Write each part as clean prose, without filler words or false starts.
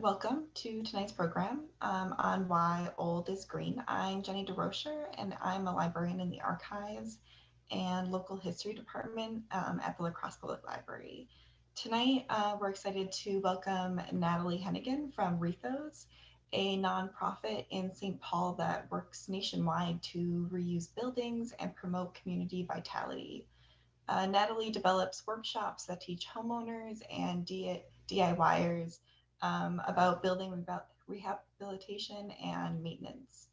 welcome to tonight's program on Why Old is Green. I'm Jenny DeRocher, and I'm a librarian in the Archives and Local History Department at the La Crosse Public Library. Tonight, we're excited to welcome Natalie Heneghan from Rethos, a nonprofit in St. Paul that works nationwide to reuse buildings and promote community vitality. Natalie develops workshops that teach homeowners and DIYers about building rehabilitation and maintenance.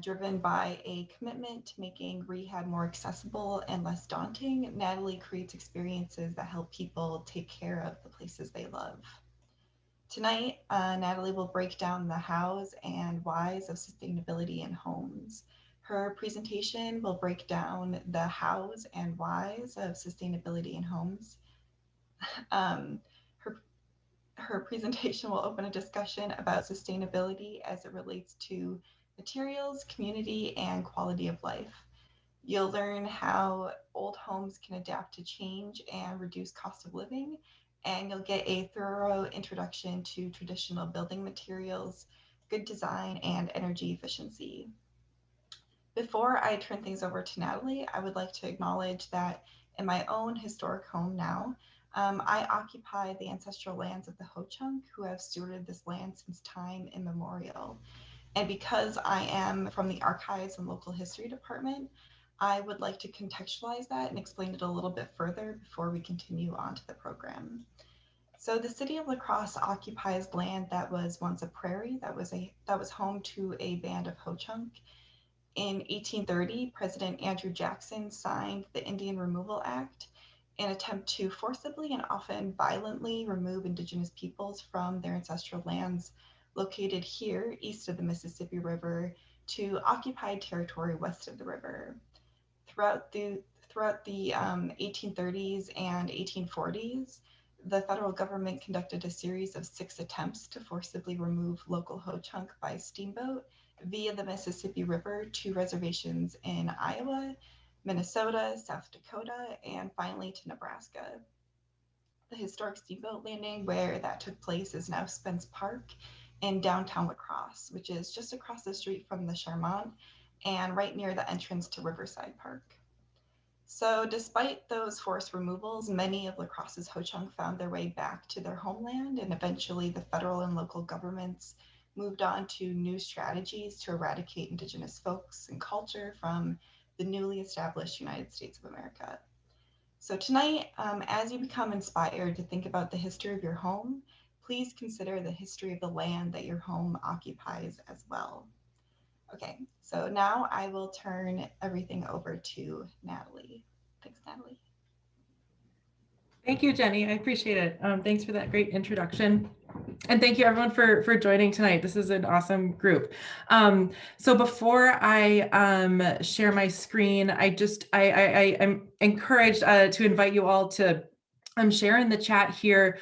Driven by a commitment to making rehab more accessible and less daunting, Natalie creates experiences that help people take care of the places they love. Tonight, Natalie will break down the hows and whys of sustainability in homes. Her presentation will break down the hows and whys of sustainability in homes. Um, her, her presentation will open a discussion about sustainability as it relates to materials, community, and quality of life. You'll learn how old homes can adapt to change and reduce cost of living, and you'll get a thorough introduction to traditional building materials, good design, and energy efficiency. Before I turn things over to Natalie, I would like to acknowledge that in my own historic home now, I occupy the ancestral lands of the Ho-Chunk, who have stewarded this land since time immemorial. And because I am from the Archives and Local History Department, I would like to contextualize that and explain it a little bit further before we continue on to the program. So the city of La Crosse occupies land that was once a prairie that was home to a band of Ho-Chunk. In 1830, President Andrew Jackson signed the Indian Removal Act, an attempt to forcibly and often violently remove Indigenous peoples from their ancestral lands located here east of the Mississippi River to occupied territory west of the river. Throughout the 1830s and 1840s, the federal government conducted a series of 6 attempts to forcibly remove local Ho-Chunk by steamboat via the Mississippi River to reservations in Iowa, Minnesota, South Dakota, and finally to Nebraska. The historic steamboat landing where that took place is now Spence Park in downtown La Crosse, which is just across the street from the Charmant and right near the entrance to Riverside Park. So despite those forced removals, many of La Crosse's Ho-Chunk found their way back to their homeland, and eventually the federal and local governments moved on to new strategies to eradicate Indigenous folks and culture from the newly established United States of America. So tonight, as you become inspired to think about the history of your home, please consider the history of the land that your home occupies as well. Okay, so now I will turn everything over to Natalie. Thanks, Natalie. Thank you, Jenny. I appreciate it. Thanks for that great introduction. And thank you everyone for joining tonight. This is an awesome group. So before I share my screen, I'm encouraged to invite you all to share in the chat here.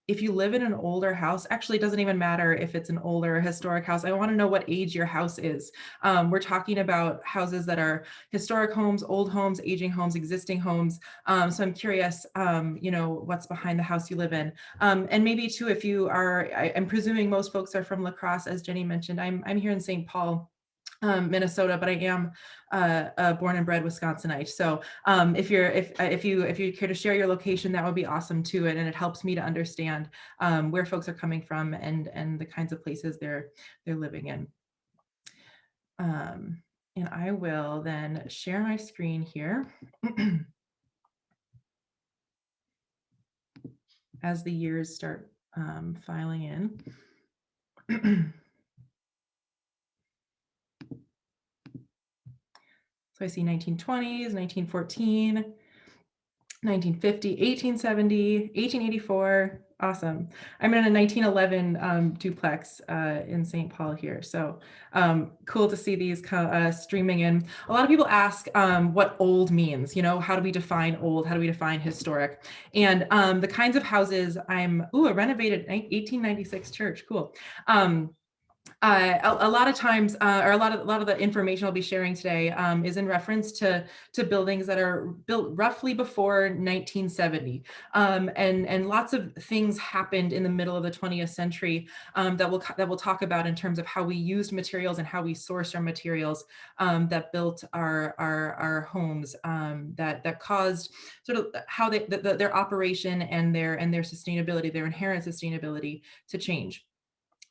If you live in an older house, actually it doesn't even matter if it's an older historic house. I want to know what age your house is. We're talking about houses that are historic homes, old homes, aging homes, existing homes. So I'm curious, what's behind the house you live in. And maybe too, if you are, I'm presuming most folks are from La Crosse, as Jenny mentioned. I'm here in St. Paul, Minnesota, but I am a born and bred Wisconsinite. So if you care to share your location, that would be awesome too, and it helps me to understand where folks are coming from and the kinds of places they're living in. And I will then share my screen here as the years start filing in. So I see 1920s, 1914, 1950, 1870, 1884. Awesome. I'm in a 1911 duplex in St. Paul here. So cool to see these streaming in. A lot of people ask what old means, how do we define old? How do we define historic? And the kinds of houses a renovated 1896 church, cool. A lot of times, or a lot of the information I'll be sharing today is in reference to buildings that are built roughly before 1970, and lots of things happened in the middle of the 20th century that we'll talk about in terms of how we used materials and how we sourced our materials that built our homes, that caused sort of how their operation and their sustainability, their inherent sustainability, to change.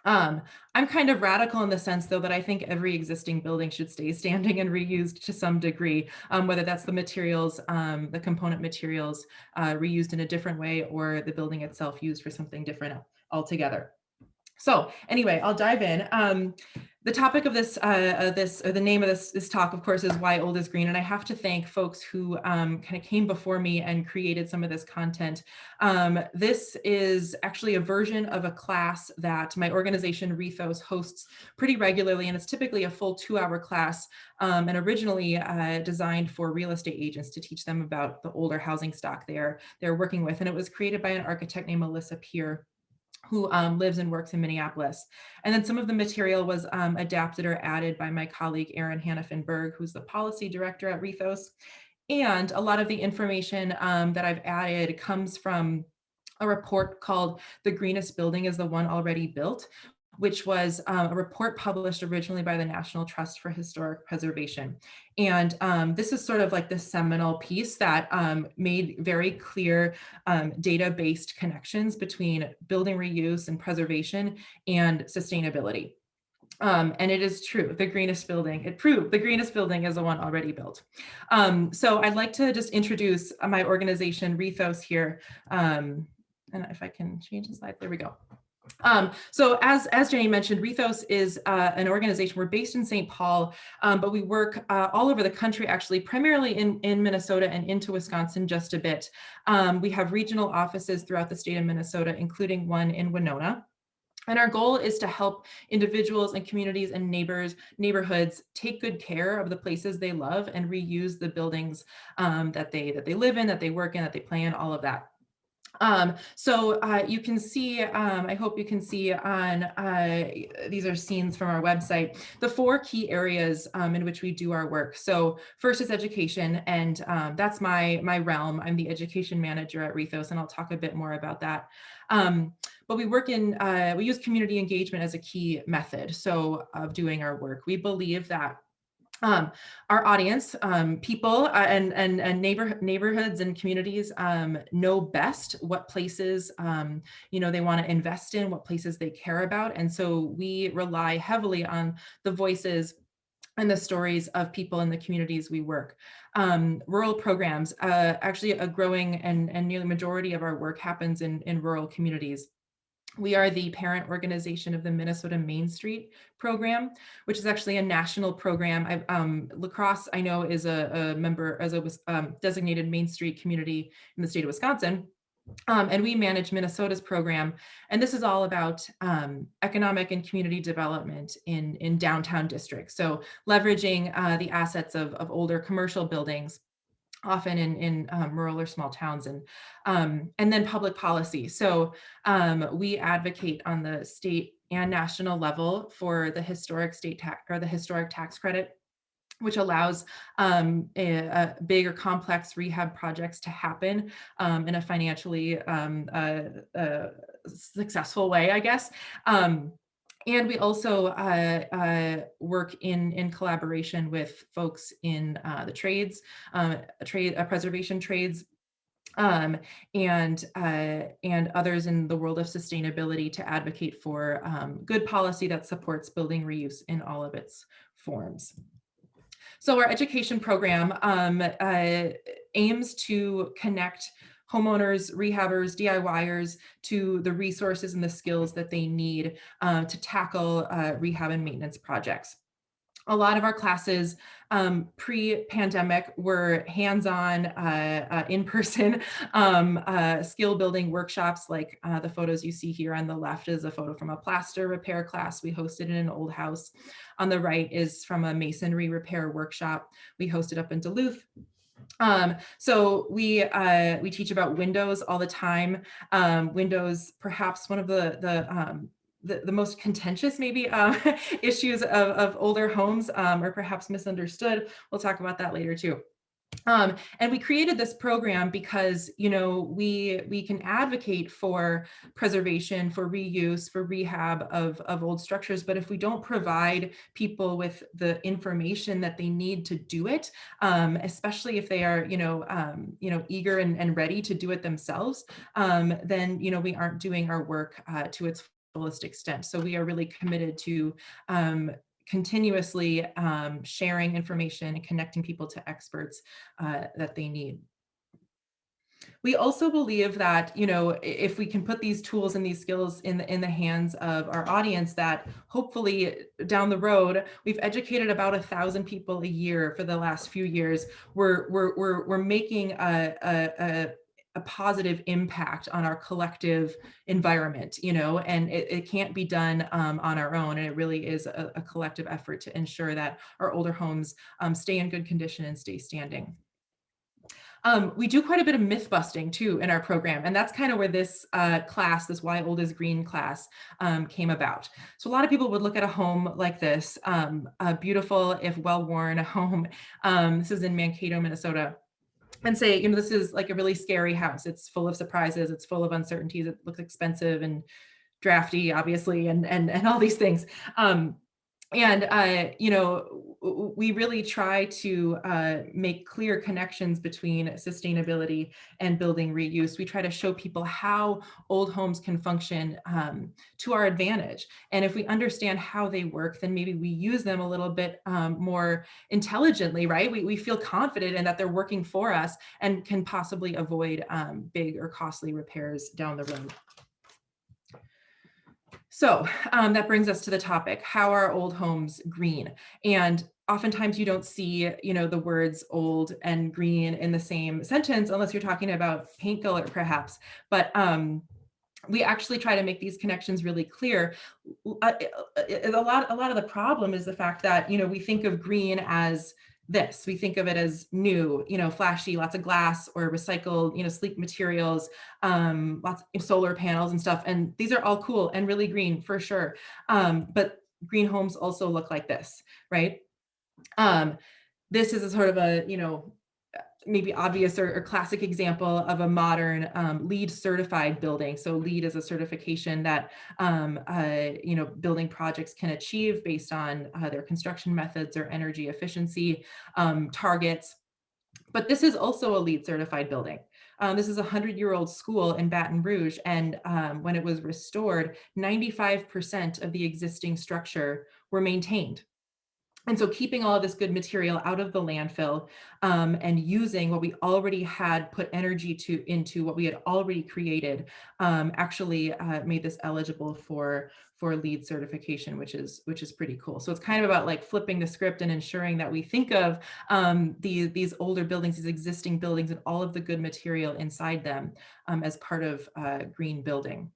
I'm kind of radical in the sense, though, that I think every existing building should stay standing and reused to some degree, whether that's the materials, the component materials reused in a different way, or the building itself used for something different altogether. So anyway, I'll dive in. The topic of this, or the name of this talk, of course, is Why Old is Green. And I have to thank folks who kind of came before me and created some of this content. This is actually a version of a class that my organization Rethos hosts pretty regularly, and it's typically a full 2-hour class, and originally designed for real estate agents to teach them about the older housing stock they're working with. And it was created by an architect named Melissa Peer, who lives and works in Minneapolis. And then some of the material was adapted or added by my colleague, Erin Hannafin-Berg, who's the policy director at Rethos. And a lot of the information that I've added comes from a report called The Greenest Building is the One Already Built, which was a report published originally by the National Trust for Historic Preservation. And this is sort of like the seminal piece that made very clear data-based connections between building reuse and preservation and sustainability. And it is true, it proved the greenest building is the one already built. So I'd like to just introduce my organization, Rethos, here. And if I can change the slide, there we go. So as Jenny mentioned, Rethos is an organization. We're based in St. Paul, but we work all over the country, actually, primarily in Minnesota and into Wisconsin just a bit. We have regional offices throughout the state of Minnesota, including one in Winona. And our goal is to help individuals and communities and neighborhoods take good care of the places they love and reuse the buildings that they live in, that they work in, that they play in, all of that. So you can see, I hope you can see on, these are scenes from our website, the 4 key areas in which we do our work. So first is education, and that's my realm. I'm the education manager at Rethos, and I'll talk a bit more about that. But we work in, we use community engagement as a key method, so of doing our work. We believe that our audience, people and neighborhoods and communities know best what places they want to invest in, what places they care about. And so we rely heavily on the voices and the stories of people in the communities we work. Rural programs, actually a growing and nearly majority of our work happens in rural communities. We are the parent organization of the Minnesota Main Street program, which is actually a national program. La Crosse, I know, is a member as a designated Main Street community in the state of Wisconsin. And we manage Minnesota's program. And this is all about economic and community development in downtown districts. So leveraging the assets of older commercial buildings, often in rural or small towns, and then public policy. So we advocate on the state and national level for the historic state tax, or the historic tax credit, which allows a big or complex rehab projects to happen in a financially successful way, I guess. And we also work in collaboration with folks in the trades, preservation trades, and others in the world of sustainability to advocate for good policy that supports building reuse in all of its forms. So our education program aims to connect homeowners, rehabbers, DIYers to the resources and the skills that they need to tackle rehab and maintenance projects. A lot of our classes pre-pandemic were hands-on, in-person skill building workshops, like the photos you see here on the left is a photo from a plaster repair class we hosted in an old house. On the right is from a masonry repair workshop we hosted up in Duluth. So we teach about windows all the time. Windows, perhaps one of the the most contentious maybe issues of older homes, or perhaps misunderstood. We'll talk about that later too. And we created this program because, you know, we can advocate for preservation, for reuse, for rehab of old structures, but if we don't provide people with the information that they need to do it, especially if they are, eager and ready to do it themselves, then, you know, we aren't doing our work to its fullest extent. So we are really committed to continuously sharing information and connecting people to experts that they need. We also believe that, you know, if we can put these tools and these skills in the hands of our audience, that hopefully down the road, we've educated about 1,000 people a year for the last few years. We're making a positive impact on our collective environment, you know, and it can't be done on our own. And it really is a collective effort to ensure that our older homes stay in good condition and stay standing. We do quite a bit of myth busting too in our program, and that's kind of where this class, this Why Old is Green class, came about. So a lot of people would look at a home like this, a beautiful, if well-worn home. This is in Mankato, Minnesota, and say, you know, this is like a really scary house. It's full of surprises. It's full of uncertainties. It looks expensive and drafty, obviously, and all these things. You know, we really try to make clear connections between sustainability and building reuse. We try to show people how old homes can function to our advantage. And if we understand how they work, then maybe we use them a little bit more intelligently, right? We feel confident in that they're working for us and can possibly avoid big or costly repairs down the road. So that brings us to the topic: how are old homes green? And oftentimes you don't see, you know, the words old and green in the same sentence unless you're talking about paint color, perhaps. But we actually try to make these connections really clear. A lot of the problem is the fact that, you know, we think of green as this. We think of it as new, you know, flashy, lots of glass or recycled, you know, sleek materials, lots of solar panels and stuff. And these are all cool and really green for sure. But green homes also look like this, right? This is a sort of a, you know, maybe obvious or classic example of a modern LEED certified building. So LEED is a certification that you know, building projects can achieve based on their construction methods or energy efficiency targets. But this is also a LEED certified building. This is a 100-year-old school in Baton Rouge, and when it was restored, 95% of the existing structure were maintained. And so keeping all of this good material out of the landfill and using what we already had put energy into what we had already created actually made this eligible for LEED certification, which is pretty cool. So it's kind of about like flipping the script and ensuring that we think of these older buildings, these existing buildings, and all of the good material inside them as part of green building.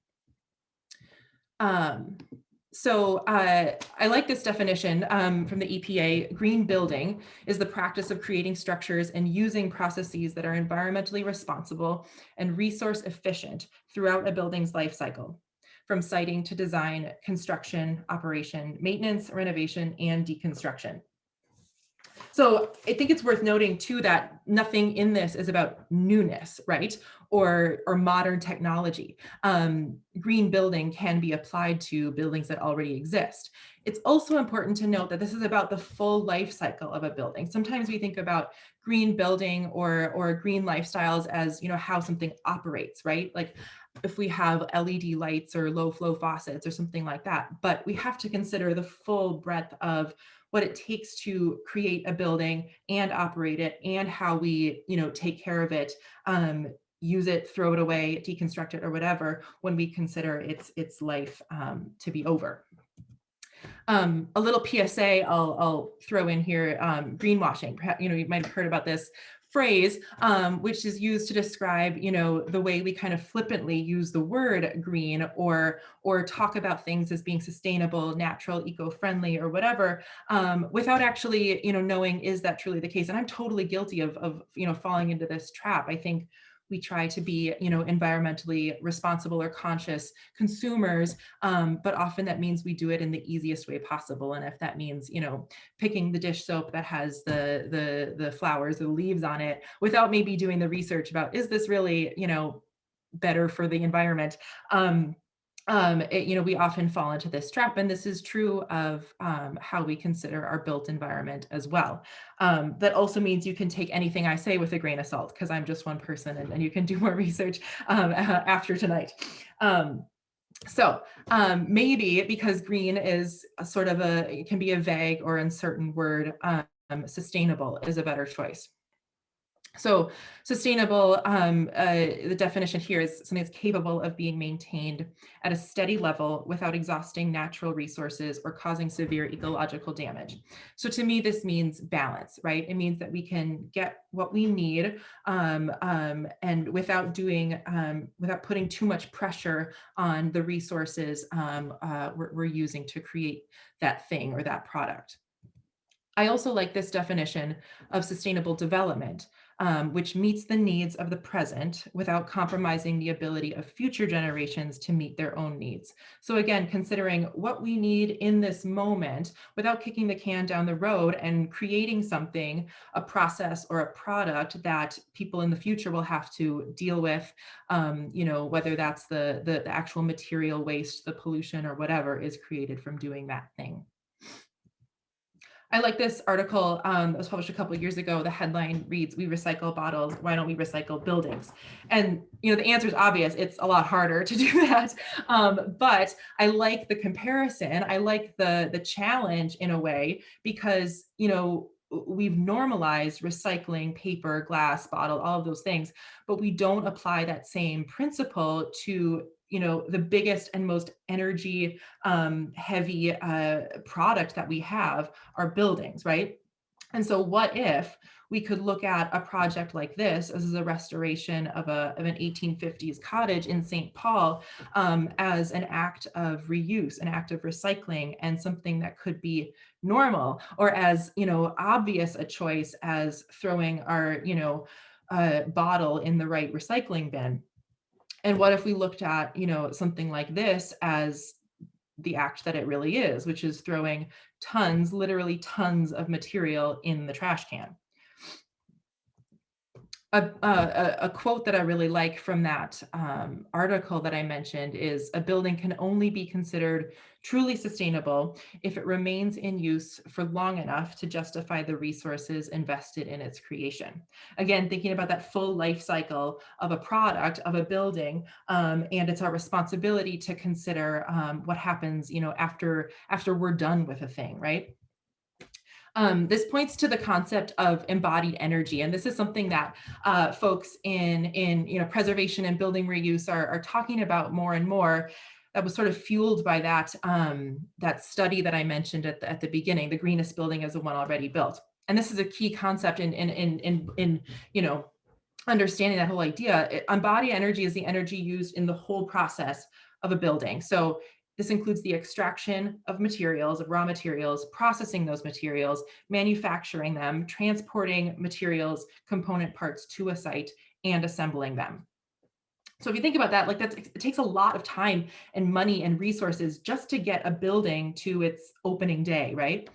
So I like this definition from the EPA. Green building is the practice of creating structures and using processes that are environmentally responsible and resource efficient throughout a building's life cycle, from siting to design, construction, operation, maintenance, renovation, and deconstruction. So I think it's worth noting too that nothing in this is about newness, right? Or modern technology. Green building can be applied to buildings that already exist. It's also important to note that this is about the full life cycle of a building. Sometimes we think about green building or green lifestyles as, you know, how something operates, right? Like if we have LED lights or low flow faucets or something like that. But we have to consider the full breadth of what it takes to create a building and operate it, and how we, you know, take care of it, use it, throw it away, deconstruct it, or whatever, when we consider its life to be over. A little PSA I'll throw in here: greenwashing. Perhaps, you know, you might have heard about this phrase, which is used to describe, you know, the way we kind of flippantly use the word green or talk about things as being sustainable, natural, eco-friendly, or whatever, without actually, you know, knowing, is that truly the case? And I'm totally guilty of you know, falling into this trap. I think we try to be, environmentally responsible or conscious consumers, but often that means we do it in the easiest way possible. And if that means, picking the dish soap that has the flowers or the leaves on it without maybe doing the research about, is this really, better for the environment? We often fall into this trap, and this is true of how we consider our built environment as well. That also means you can take anything I say with a grain of salt, because I'm just one person, and you can do more research after tonight. Maybe because green is it can be a vague or uncertain word, sustainable is a better choice. So sustainable, the definition here is something that's capable of being maintained at a steady level without exhausting natural resources or causing severe ecological damage. So to me, this means balance, right? It means that we can get what we need, and without putting too much pressure on the resources we're using to create that thing or that product. I also like this definition of sustainable development, which meets the needs of the present without compromising the ability of future generations to meet their own needs. So again, considering what we need in this moment without kicking the can down the road and creating something, a process or a product that people in the future will have to deal with, whether that's the actual material waste, the pollution, or whatever is created from doing that thing. I like this article that was published a couple of years ago. The headline reads, "We recycle bottles, why don't we recycle buildings?" And the answer is obvious. It's a lot harder to do that. But I like the comparison. I like the challenge in a way, because we've normalized recycling paper, glass, bottle, all of those things, but we don't apply that same principle to the biggest and most energy heavy product that we have, are buildings, right? And so what if we could look at a project like this as a restoration of an 1850s cottage in St. Paul, as an act of reuse, an act of recycling, and something that could be normal, or as obvious a choice as throwing our bottle in the right recycling bin. And what if we looked at something like this as the act that it really is, which is throwing tons, literally tons of material in the trash can? A quote that I really like from that article that I mentioned is, "A building can only be considered truly sustainable if it remains in use for long enough to justify the resources invested in its creation." Again, thinking about that full life cycle of a product, of a building, and it's our responsibility to consider what happens, after we're done with a thing, right? This points to the concept of embodied energy, and this is something that folks in preservation and building reuse are talking about more and more. That was sort of fueled by that that study that I mentioned at the beginning. The greenest building is the one already built, and this is a key concept in understanding that whole idea. Embodied energy is the energy used in the whole process of a building. So this includes the extraction of materials, of raw materials, processing those materials, manufacturing them, transporting materials, component parts to a site, and assembling them. So if you think about that, it takes a lot of time and money and resources just to get a building to its opening day, right?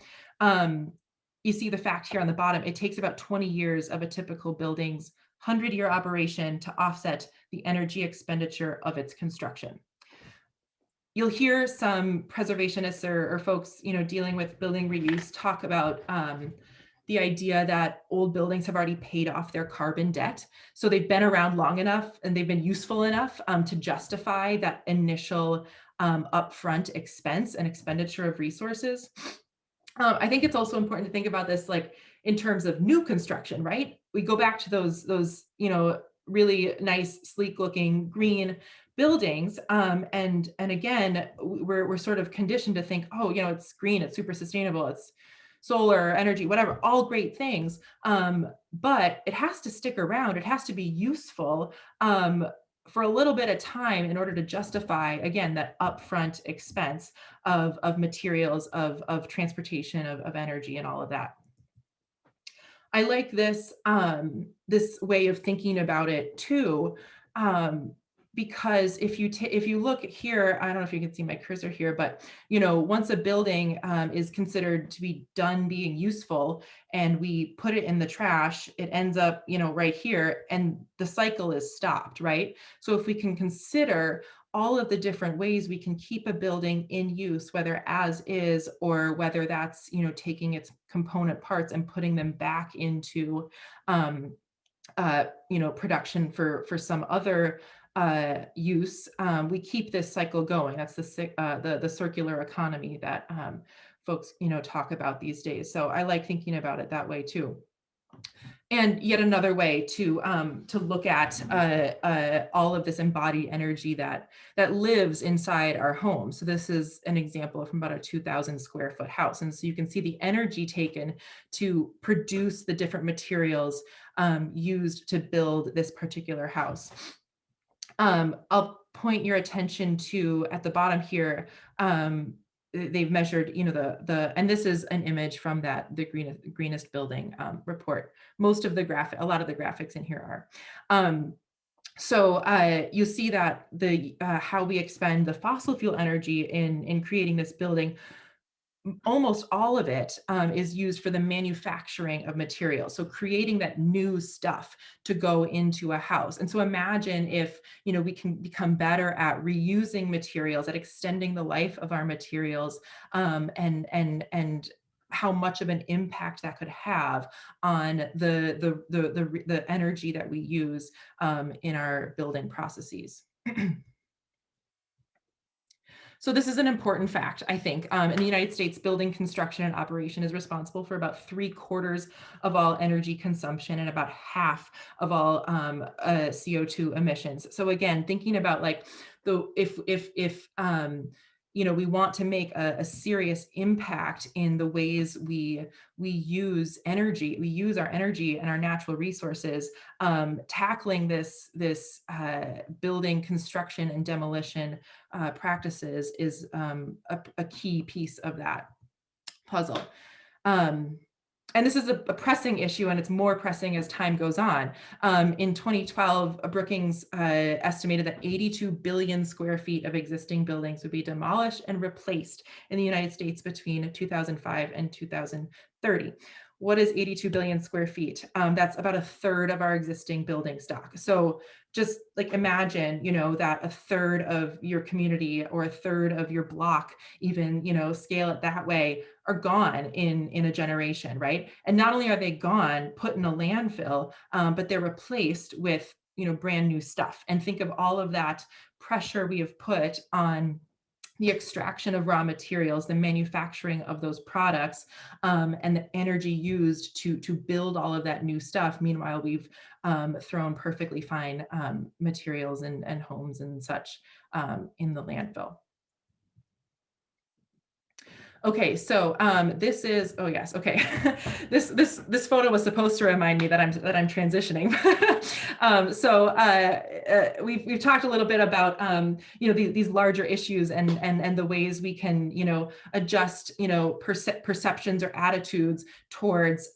You see the fact here on the bottom, it takes about 20 years of a typical building's 100-year operation to offset the energy expenditure of its construction. You'll hear some preservationists or folks, dealing with building reuse talk about the idea that old buildings have already paid off their carbon debt. So they've been around long enough and they've been useful enough to justify that initial upfront expense and expenditure of resources. I think it's also important to think about this in terms of new construction, right? We go back to those really nice, sleek looking green buildings. And again, we're sort of conditioned to think, oh, it's green, it's super sustainable, it's solar energy, whatever, all great things. But it has to stick around. It has to be useful for a little bit of time in order to justify, again, that upfront expense of materials, of transportation, of energy, and all of that. I like this this way of thinking about it too, because if you look here, I don't know if you can see my cursor here, but once a building is considered to be done being useful, and we put it in the trash, it ends up right here, and the cycle is stopped, right? So if we can consider all of the different ways we can keep a building in use, whether as is or whether that's taking its component parts and putting them back into production for some other use, we keep this cycle going. That's the circular economy that folks talk about these days. So I like thinking about it that way too. And yet another way to look at all of this embodied energy that lives inside our home. So this is an example from about a 2,000 square foot house. And so you can see the energy taken to produce the different materials used to build this particular house. I'll point your attention to, at the bottom here, they've measured, and this is an image from the greenest building report. A lot of the graphics in here are. So you see that how we expend the fossil fuel energy in creating this building, almost all of it is used for the manufacturing of materials. So creating that new stuff to go into a house. And so imagine if, we can become better at reusing materials, at extending the life of our materials, and how much of an impact that could have on the energy that we use in our building processes. So this is an important fact, I think. In the United States, building construction and operation is responsible for about 3/4 of all energy consumption and about half of all CO2 emissions. So again, thinking about if we want to make a serious impact in the ways we use energy, we use our energy and our natural resources, tackling this building construction and demolition practices is a key piece of that puzzle. And this is a pressing issue, and it's more pressing as time goes on. In 2012, Brookings estimated that 82 billion square feet of existing buildings would be demolished and replaced in the United States between 2005 and 2030. What is 82 billion square feet? That's about 1/3 of our existing building stock. So just imagine, that 1/3 of your community or 1/3 of your block, even, scale it that way, are gone in a generation, right? And not only are they gone, put in a landfill, but they're replaced with, brand new stuff. And think of all of that pressure we have put on the extraction of raw materials, the manufacturing of those products, and the energy used to build all of that new stuff. Meanwhile, we've thrown perfectly fine materials and homes and such in the landfill. Okay, so this is, oh yes, okay. this photo was supposed to remind me that I'm transitioning. We've talked a little bit about these larger issues and the ways we can adjust perceptions or attitudes towards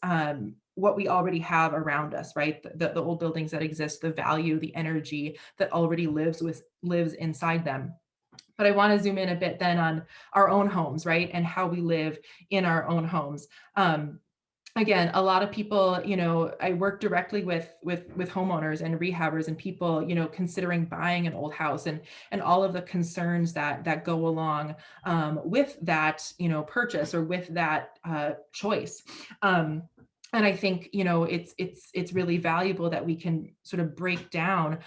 what we already have around us, right? The old buildings that exist, the value, the energy that already lives inside them. But I want to zoom in a bit then on our own homes, right? And how we live in our own homes. Again, a lot of people, I work directly with homeowners and rehabbers and people, considering buying an old house and all of the concerns that go along with that, purchase or with that choice. And I think, it's really valuable that we can sort of break down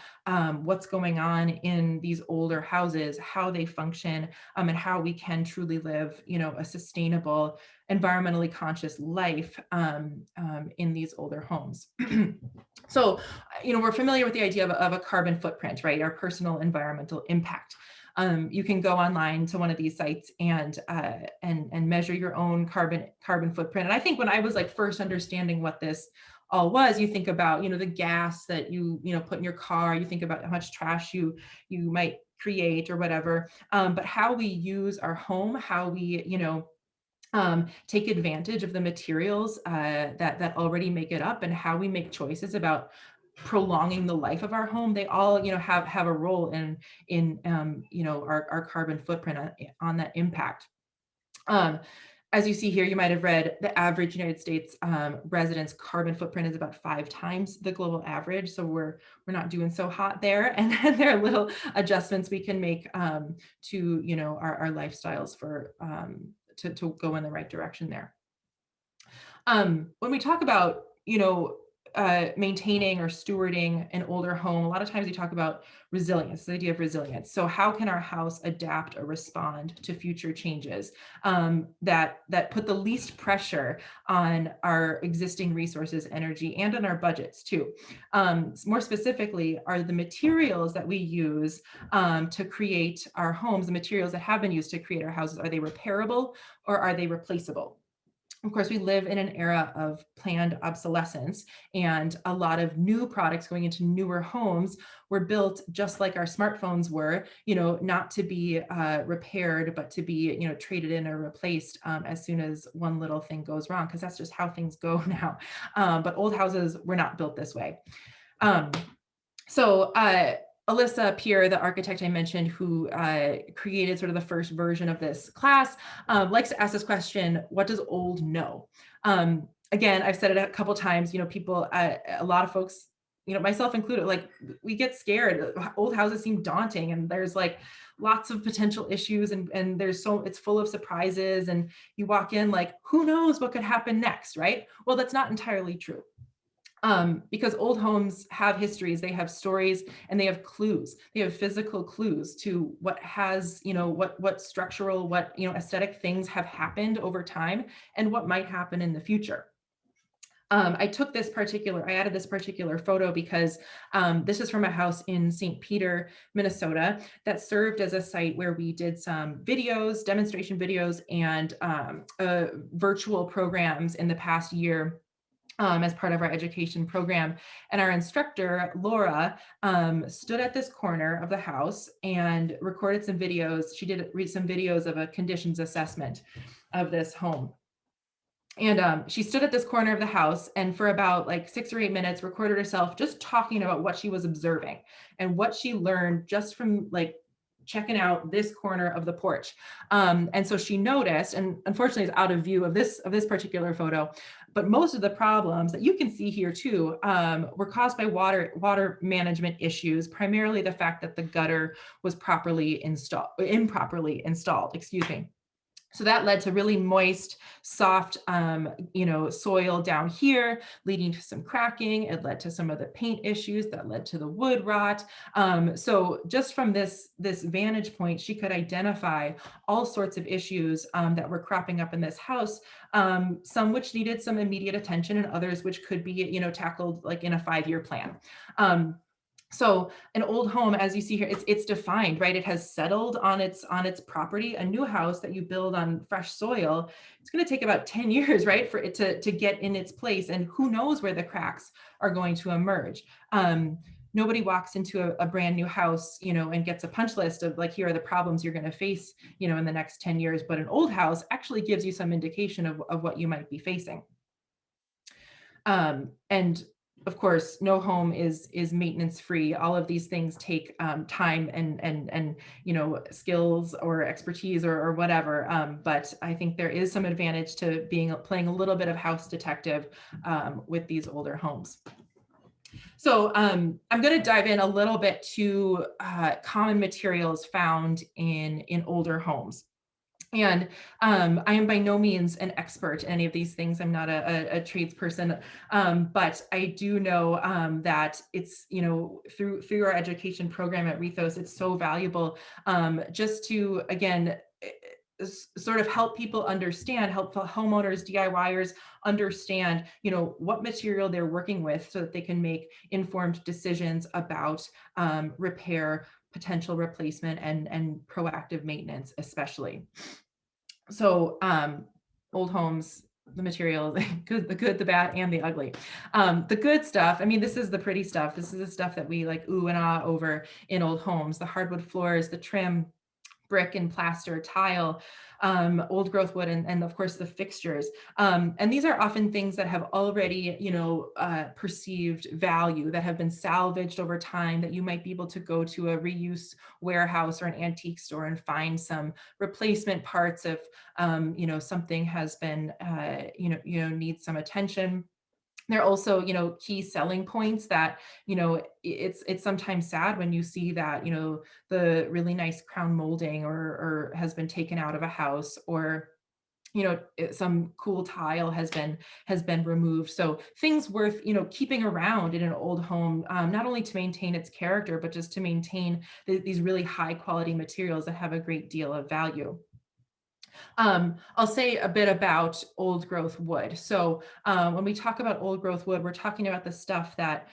what's going on in these older houses, how they function, and how we can truly live, a sustainable, environmentally conscious life in these older homes. So, we're familiar with the idea of a carbon footprint, right? Our personal environmental impact. You can go online to one of these sites and measure your own carbon footprint. And I think when I was first understanding what this all was, you think about the gas that you put in your car, you think about how much trash you might create or whatever. But how we use our home, how we take advantage of the materials that already make it up, and how we make choices about prolonging the life of our home. They all, have a role in our carbon footprint on that impact. As you see here, you might have read the average United States resident's carbon footprint is about 5 times the global average. So we're not doing so hot there. And then there are little adjustments we can make to our lifestyles for to go in the right direction there. When we talk about maintaining or stewarding an older home, a lot of times we talk about resilience, the idea of resilience. So how can our house adapt or respond to future changes that put the least pressure on our existing resources, energy, and on our budgets too? More specifically, are the materials that we use to create our homes, the materials that have been used to create our houses, are they repairable or are they replaceable? Of course, we live in an era of planned obsolescence, and a lot of new products going into newer homes were built just like our smartphones were, not to be repaired, but to be, traded in or replaced as soon as one little thing goes wrong, because that's just how things go now. But old houses were not built this way. Alyssa Peer, the architect I mentioned, who created sort of the first version of this class, likes to ask this question: what does old know? Again, I've said it a couple times, people, a lot of folks, myself included, like, we get scared. Old houses seem daunting, and there's like lots of potential issues, and it's full of surprises, and you walk in like, who knows what could happen next, right? Well, that's not entirely true. Because old homes have histories, they have stories, and they have clues. They have physical clues to what has, what structural, what, aesthetic things have happened over time, and what might happen in the future. I added this particular photo because this is from a house in St. Peter, Minnesota, that served as a site where we did some videos, demonstration videos, and virtual programs in the past year as part of our education program. And our instructor, Laura, stood at this corner of the house and recorded some videos. She did some videos of a conditions assessment of this home. And she stood at this corner of the house and for about like 6 or 8 minutes recorded herself just talking about what she was observing and what she learned just from like checking out this corner of the porch. And so she noticed, and unfortunately it's out of view of this particular photo, but most of the problems that you can see here too were caused by water management issues, primarily the fact that the gutter was improperly installed, excuse me. So that led to really moist, soft, soil down here, leading to some cracking. It led to some of the paint issues that led to the wood rot. So just from this vantage point, she could identify all sorts of issues that were cropping up in this house, some which needed some immediate attention and others which could be, tackled like in a 5-year plan. So an old home, as you see here, it's defined, right? It has settled on its property. A new house that you build on fresh soil, it's going to take about 10 years, right, for it to get in its place. And who knows where the cracks are going to emerge. Nobody walks into a brand new house, and gets a punch list of like, here are the problems you're going to face, in the next 10 years. But an old house actually gives you some indication of what you might be facing. And of course, no home is maintenance free. All of these things take time and skills or expertise or whatever. But I think there is some advantage to playing a little bit of house detective with these older homes. So I'm going to dive in a little bit to common materials found in older homes. And I am by no means an expert in any of these things. I'm not a tradesperson, but I do know that it's, through our education program at Rethos, it's so valuable just to, again, sort of help people understand, help homeowners, DIYers understand, what material they're working with so that they can make informed decisions about repair, potential replacement, and proactive maintenance, especially. So old homes, the material, the good, the bad, and the ugly. The good stuff, I mean, this is the pretty stuff. This is the stuff that we like ooh and ah over in old homes, the hardwood floors, the trim, brick and plaster, tile, old growth wood, and of course the fixtures. And these are often things that have already, perceived value, that have been salvaged over time, that you might be able to go to a reuse warehouse or an antique store and find some replacement parts if, something has been, needs some attention. They're also, key selling points that, it's sometimes sad when you see that, the really nice crown molding or has been taken out of a house, or some cool tile has been removed. So things worth keeping around in an old home, not only to maintain its character, but just to maintain these really high quality materials that have a great deal of value. I'll say a bit about old growth wood. So when we talk about old growth wood, we're talking about the stuff that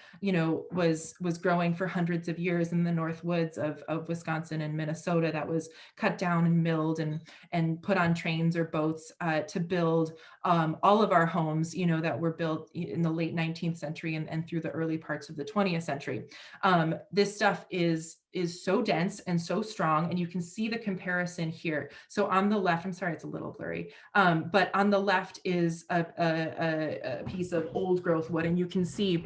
was growing for hundreds of years in the north woods of Wisconsin and Minnesota, that was cut down and milled and put on trains or boats to build all of our homes, that were built in the late 19th century and through the early parts of the 20th century. This stuff is so dense and so strong, and you can see the comparison here. So on the left, I'm sorry, it's a little blurry, but on the left is a piece of old growth wood, and you can see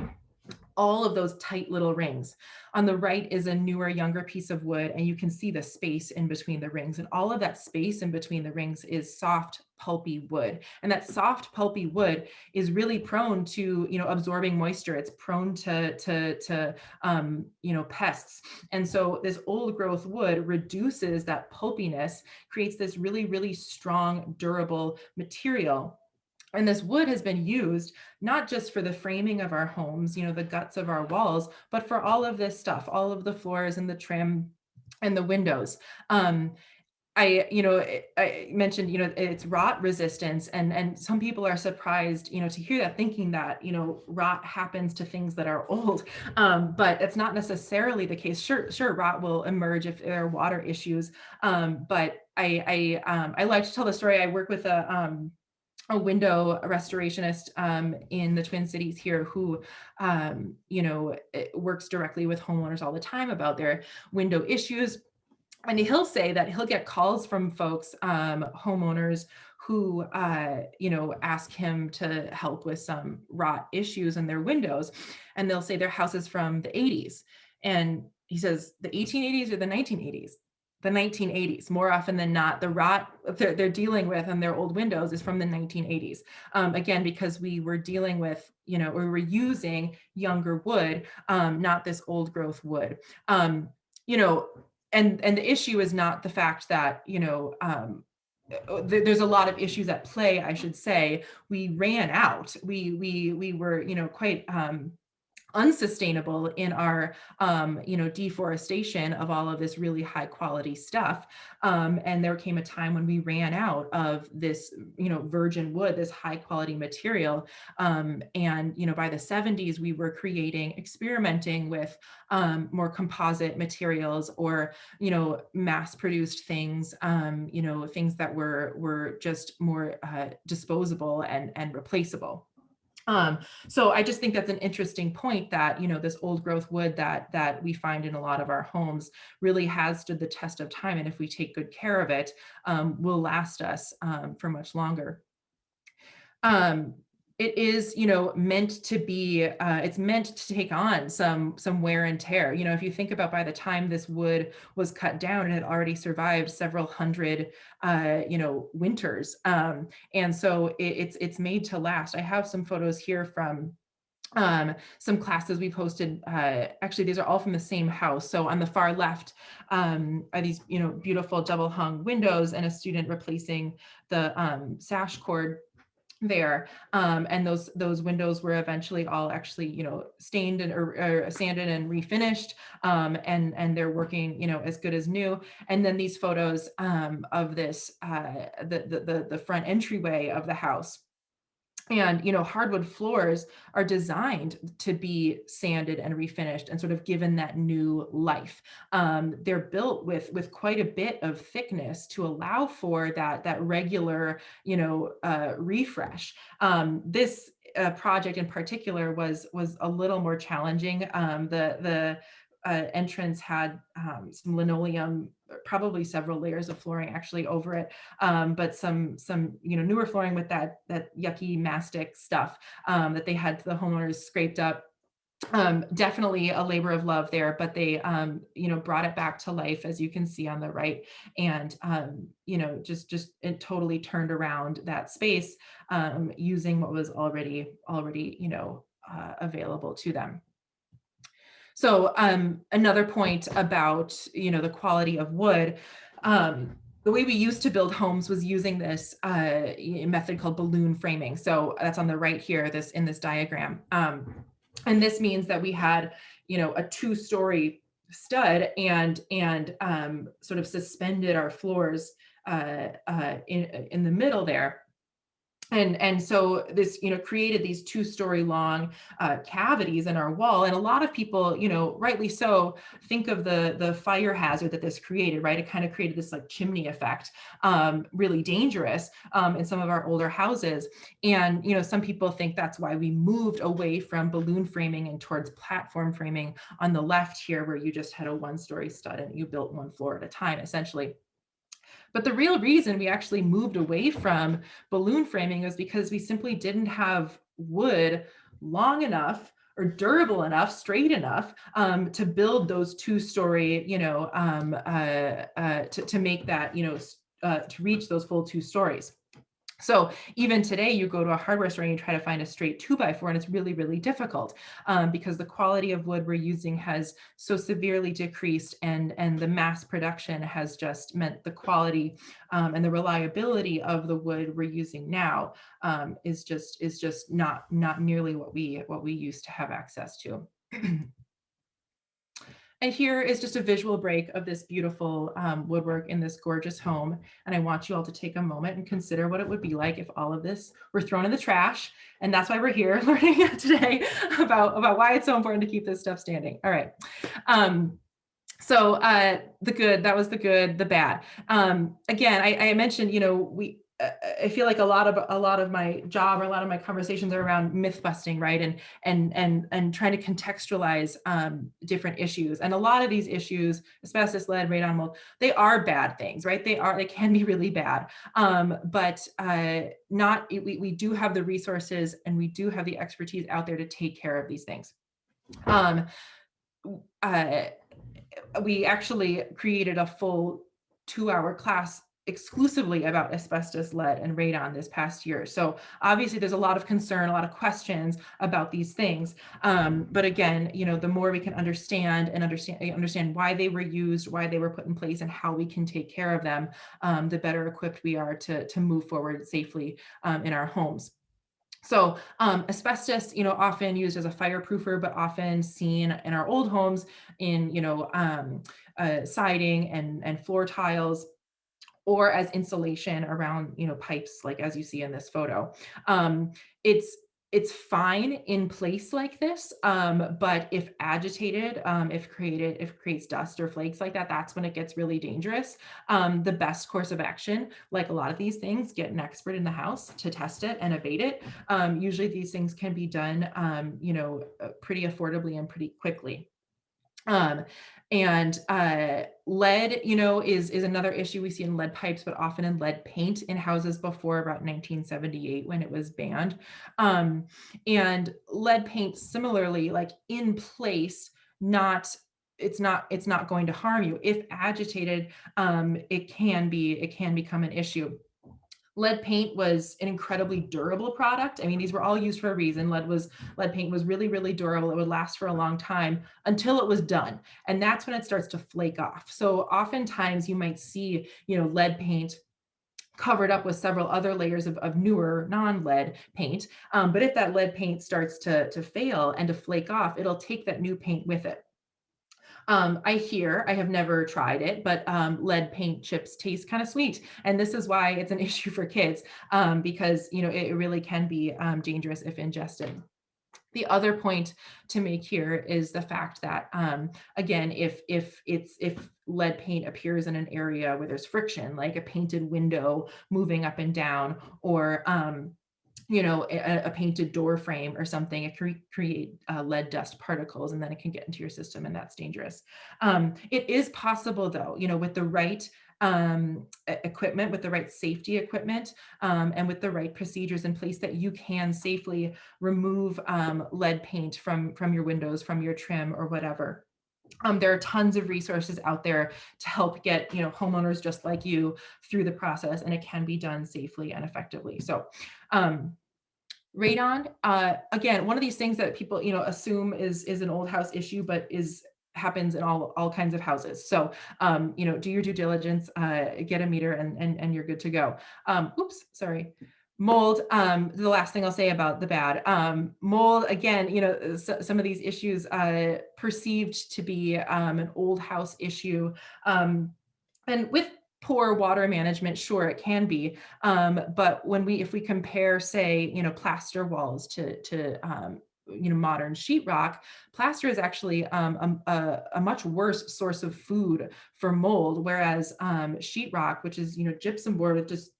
all of those tight little rings. On the right is a newer, younger piece of wood, and you can see the space in between the rings. And all of that space in between the rings is soft, pulpy wood. And that soft, pulpy wood is really prone to, absorbing moisture. It's prone to pests. And so this old growth wood reduces that pulpiness, creates this really, really strong, durable material. And this wood has been used not just for the framing of our homes, the guts of our walls, but for all of this stuff, all of the floors and the trim and the windows. I mentioned, it's rot resistance, and some people are surprised, to hear that, thinking that, rot happens to things that are old, but it's not necessarily the case. Sure, rot will emerge if there are water issues, but I like to tell the story. I work with a window restorationist in the Twin Cities here, who works directly with homeowners all the time about their window issues. And he'll say that he'll get calls from folks, homeowners, who ask him to help with some rot issues in their windows, and they'll say their house is from the 80s, and he says the 1880s or the 1980s. The 1980s. More often than not, the rot they're dealing with on their old windows is from the 1980s. Again, because we were dealing with, we were using younger wood, not this old growth wood. And the issue is not the fact that, there's a lot of issues at play, I should say. We ran out. We were, quite unsustainable in our deforestation of all of this really high quality stuff, and there came a time when we ran out of this virgin wood, this high quality material, and by the 70s we were experimenting with more composite materials, or mass produced things, things that were just more disposable and replaceable. So I just think that's an interesting point, that, this old growth wood that we find in a lot of our homes really has stood the test of time. And if we take good care of it, will last us for much longer. It is, meant to be, it's meant to take on some wear and tear. If you think about, by the time this wood was cut down, it had already survived several hundred, winters. And so it's made to last. I have some photos here from some classes we've hosted. Actually, these are all from the same house. So on the far left are these, beautiful double hung windows, and a student replacing the sash cord there, and those windows were eventually all actually stained or sanded and refinished, and they're working as good as new. And then these photos of this the front entryway of the house. And hardwood floors are designed to be sanded and refinished and sort of given that new life. They're built with quite a bit of thickness to allow for that regular refresh. This project in particular was a little more challenging. The entrance had some linoleum, probably several layers of flooring actually over it, but some newer flooring with that yucky mastic stuff that they had the homeowners scraped up. Definitely a labor of love there, but they, brought it back to life, as you can see on the right, and, just it totally turned around that space using what was already, available to them. So another point about, the quality of wood, the way we used to build homes was using this method called balloon framing. So that's on the right here, in this diagram. And this means that we had, a 2-story stud and sort of suspended our floors in the middle there. And so this, created these 2-story long cavities in our wall. And a lot of people, rightly so, think of the fire hazard that this created, right? It kind of created this like chimney effect, really dangerous in some of our older houses. And, some people think that's why we moved away from balloon framing and towards platform framing on the left here, where you just had a 1-story stud and you built 1 floor at a time, essentially. But the real reason we actually moved away from balloon framing was because we simply didn't have wood long enough or durable enough, straight enough to build those 2-story, to make that, to reach those full 2 stories. So even today, you go to a hardware store and you try to find a straight 2x4, and it's really, really difficult because the quality of wood we're using has so severely decreased, and the mass production has just meant the quality and the reliability of the wood we're using now is just not nearly what we used to have access to. And here is just a visual break of this beautiful woodwork in this gorgeous home. And I want you all to take a moment and consider what it would be like if all of this were thrown in the trash. And that's why we're here learning today about why it's so important to keep this stuff standing. All right. So the good, that was the good, the bad. Again, I mentioned, I feel like a lot of my job, or a lot of my conversations are around myth busting, right? And trying to contextualize different issues. And a lot of these issues, asbestos, lead, radon, mold, they are bad things, right? They can be really bad. But we do have the resources and we do have the expertise out there to take care of these things. We actually created a full 2-hour class exclusively about asbestos, lead, and radon this past year. So obviously there's a lot of concern, a lot of questions about these things. But again, the more we can understand why they were used, why they were put in place, and how we can take care of them, the better equipped we are to move forward safely in our homes. So asbestos, often used as a fireproofer, but often seen in our old homes in, siding and floor tiles, or as insulation around, pipes, like as you see in this photo. It's fine in place like this, but if agitated, if it creates dust or flakes like that, that's when it gets really dangerous. The best course of action, like a lot of these things, get an expert in the house to test it and abate it. Usually these things can be done, pretty affordably and pretty quickly. And lead, is another issue we see in lead pipes, but often in lead paint in houses before about 1978 when it was banned. And lead paint, similarly, like in place, it's not going to harm you. If agitated, it can become an issue. Lead paint was an incredibly durable product. I mean, these were all used for a reason. Lead paint was really, really durable. It would last for a long time until it was done. And that's when it starts to flake off. So oftentimes you might see, lead paint covered up with several other layers of newer non-lead paint. But if that lead paint starts to fail and to flake off, it'll take that new paint with it. I have never tried it, but lead paint chips taste kind of sweet. And this is why it's an issue for kids, because, it really can be dangerous if ingested. The other point to make here is the fact that, again, if lead paint appears in an area where there's friction, like a painted window moving up and down, or a painted door frame or something, it can create lead dust particles, and then it can get into your system, and that's dangerous. It is possible though, with the right equipment, with the right safety equipment, and with the right procedures in place, that you can safely remove lead paint from your windows, from your trim or whatever. There are tons of resources out there to help get homeowners just like you through the process, and it can be done safely and effectively. So radon, again, one of these things that people assume is an old house issue, but happens in all kinds of houses. So do your due diligence, get a meter, and you're good to go. Oops, sorry. Mold, the last thing I'll say about the bad. Mold, again, some of these issues perceived to be an old house issue. And with poor water management, sure, it can be. But if we compare, say, plaster walls to modern sheetrock, plaster is actually a much worse source of food for mold, whereas sheetrock, which is gypsum board with just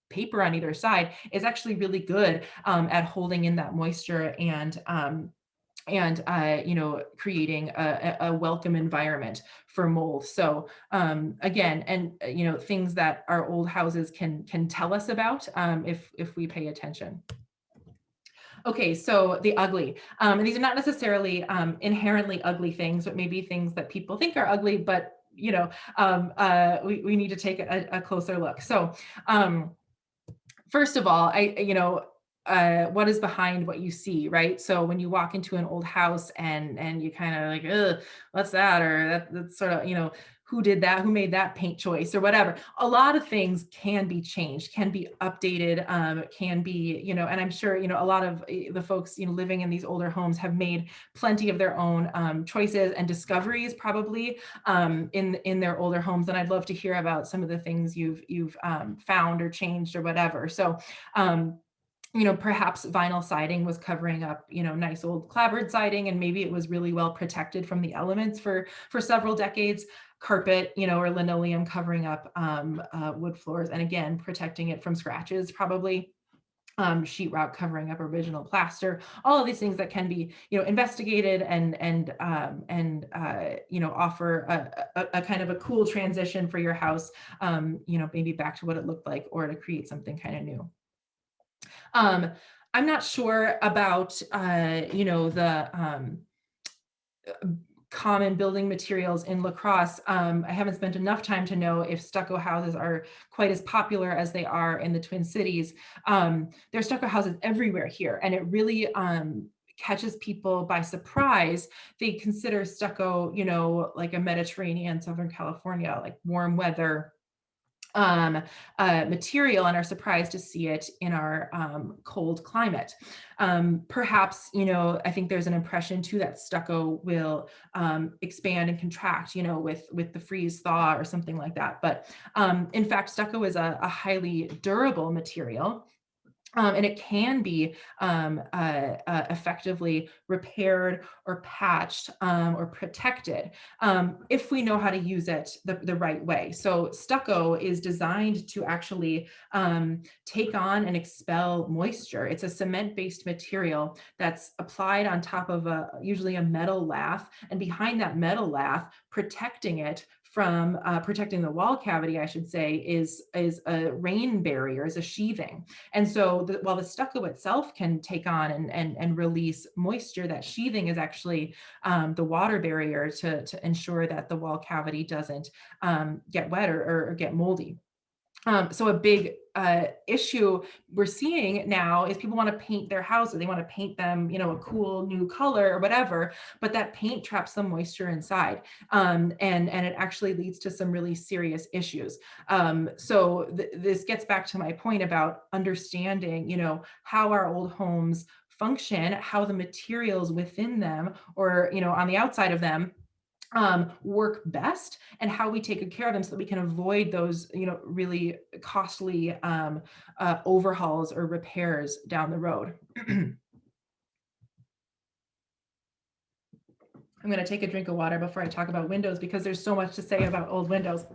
paper on either side, is actually really good at holding in that moisture and creating a welcome environment for mold. So again, and things that our old houses can tell us about if we pay attention. Okay, so the ugly, and these are not necessarily inherently ugly things, but maybe things that people think are ugly, but we need to take a closer look. So first of all, what is behind what you see, right? So when you walk into an old house and you kind of like, ugh, what's that? Or that's sort of, who did that? Who made that paint choice or whatever? A lot of things can be changed, can be updated, can be, and I'm sure, a lot of the folks, living in these older homes have made plenty of their own choices and discoveries probably in their older homes. And I'd love to hear about some of the things you've found or changed or whatever. So, perhaps vinyl siding was covering up, nice old clapboard siding, and maybe it was really well protected from the elements for several decades. Carpet, or linoleum covering up wood floors, and again, protecting it from scratches, probably. Sheetrock covering up original plaster, all of these things that can be, investigated and offer a kind of a cool transition for your house, maybe back to what it looked like, or to create something kind of new. I'm not sure about, the common building materials in La Crosse. I haven't spent enough time to know if stucco houses are quite as popular as they are in the Twin Cities. There are stucco houses everywhere here, and it really catches people by surprise. They consider stucco, like a Mediterranean, Southern California, like warm weather material, and are surprised to see it in our cold climate. Perhaps, I think there's an impression too that stucco will expand and contract, with the freeze thaw or something like that. But in fact, stucco is a highly durable material. And it can be effectively repaired or patched or protected if we know how to use it the right way. So stucco is designed to actually take on and expel moisture. It's a cement-based material that's applied on top of usually a metal lath, and behind that metal lath, protecting it from protecting the wall cavity, I should say, is a rain barrier, is a sheathing. And so while the stucco itself can take on and release moisture, that sheathing is actually the water barrier to ensure that the wall cavity doesn't get wet or get moldy. So a big issue we're seeing now is people want to paint their houses. They want to paint them, a cool new color or whatever, but that paint traps some moisture inside. And it actually leads to some really serious issues. So this gets back to my point about understanding, how our old homes function, how the materials within them or, on the outside of them work best, and how we take good care of them so that we can avoid those, really costly overhauls or repairs down the road. I'm going to take a drink of water before I talk about windows, because there's so much to say about old windows.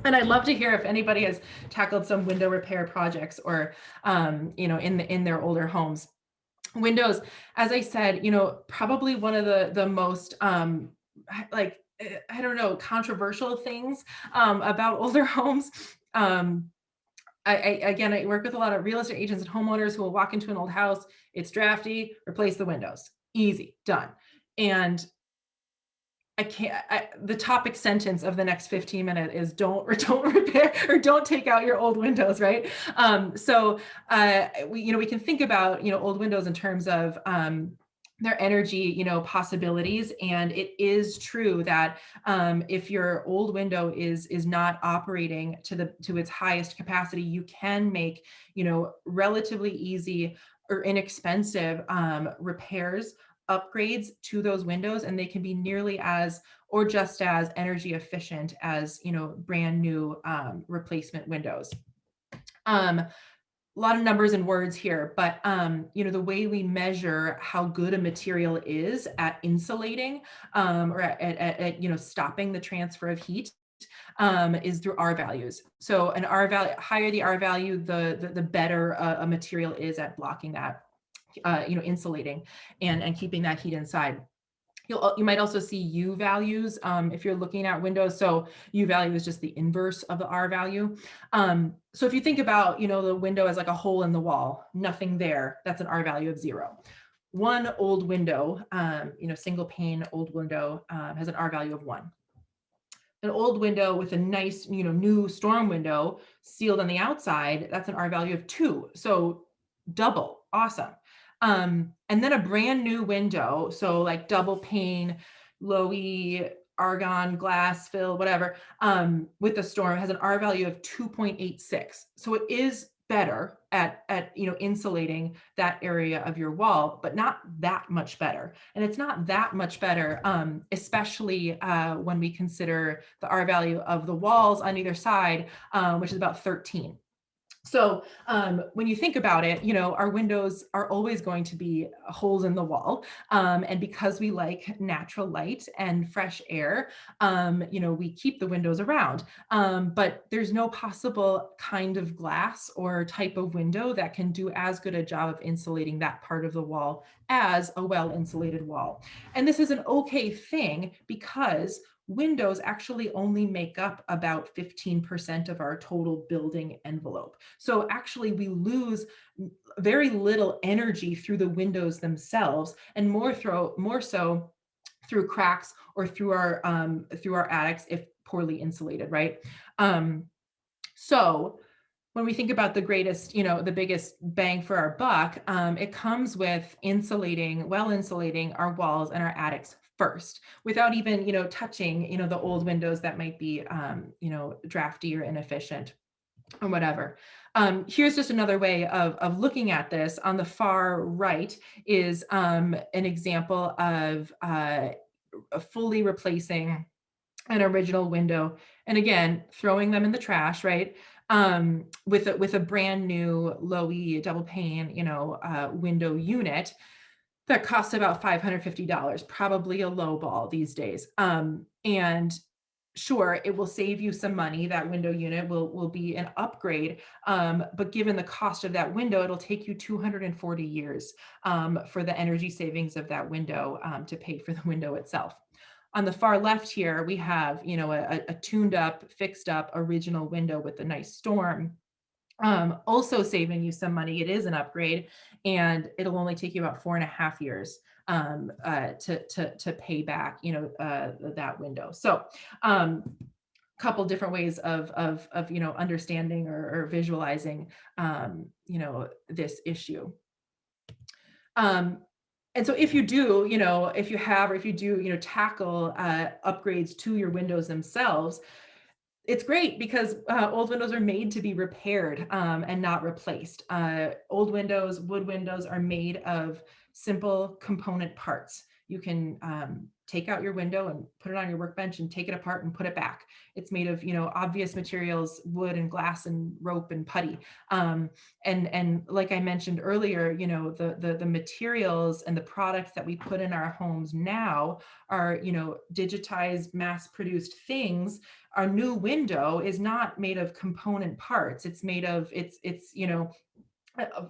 And I'd love to hear if anybody has tackled some window repair projects, or, in their older homes. Windows, as I said, probably one of the most, like, I don't know, controversial things about older homes. Again, I work with a lot of real estate agents and homeowners who will walk into an old house. It's drafty, replace the windows. Easy, done. And the topic sentence of the next 15 minutes is don't repair, or don't take out your old windows, right? We can think about, old windows in terms of their energy, possibilities. And it is true that if your old window is not operating to its highest capacity, you can make, relatively easy or inexpensive repairs, upgrades to those windows, and they can be nearly as, or just as, energy efficient as, brand new replacement windows. A lot of numbers and words here, but the way we measure how good a material is at insulating, or at stopping the transfer of heat, is through R values. So an R value, higher the R value, the better a material is at blocking that, insulating and keeping that heat inside. You might also see U values if you're looking at windows. So U value is just the inverse of the R value. So if you think about, the window as like a hole in the wall, nothing there, that's an R value of 0. One old window, single pane old window, has an R value of 1. An old window with a nice, new storm window sealed on the outside, that's an R value of 2. So double, awesome. And then a brand new window, so like double pane, low E, argon, glass, fill, whatever, with the storm, has an R value of 2.86. So it is better at insulating that area of your wall, but not that much better. And it's not that much better, especially when we consider the R value of the walls on either side, which is about 13. So when you think about it, our windows are always going to be holes in the wall. And because we like natural light and fresh air, we keep the windows around. But there's no possible kind of glass or type of window that can do as good a job of insulating that part of the wall as a well-insulated wall. And this is an okay thing, because windows actually only make up about 15% of our total building envelope. So actually we lose very little energy through the windows themselves, and more so through cracks or through our attics if poorly insulated, right? So when we think about the greatest, the biggest bang for our buck, it comes with well insulating our walls and our attics first, without even, touching, the old windows that might be, drafty or inefficient or whatever. Here's just another way of looking at this. On the far right is an example of fully replacing an original window, and again, throwing them in the trash, right? With a brand new low E double pane, window unit that costs about $550, probably a low ball these days. And sure, it will save you some money. That window unit will be an upgrade, but given the cost of that window, it'll take you 240 years for the energy savings of that window to pay for the window itself. On the far left here, we have, a tuned up, fixed up original window with a nice storm. Also saving you some money. It is an upgrade, and it'll only take you about 4.5 years to pay back, that window. So couple different ways of understanding or visualizing this issue. And so if you do, tackle upgrades to your windows themselves, it's great, because old windows are made to be repaired and not replaced. Old windows, wood windows, are made of simple component parts. You can take out your window and put it on your workbench and take it apart and put it back. It's made of, obvious materials, wood and glass and rope and putty. And like I mentioned earlier, the materials and the products that we put in our homes now are, digitized, mass-produced things. Our new window is not made of component parts. It's made of, it's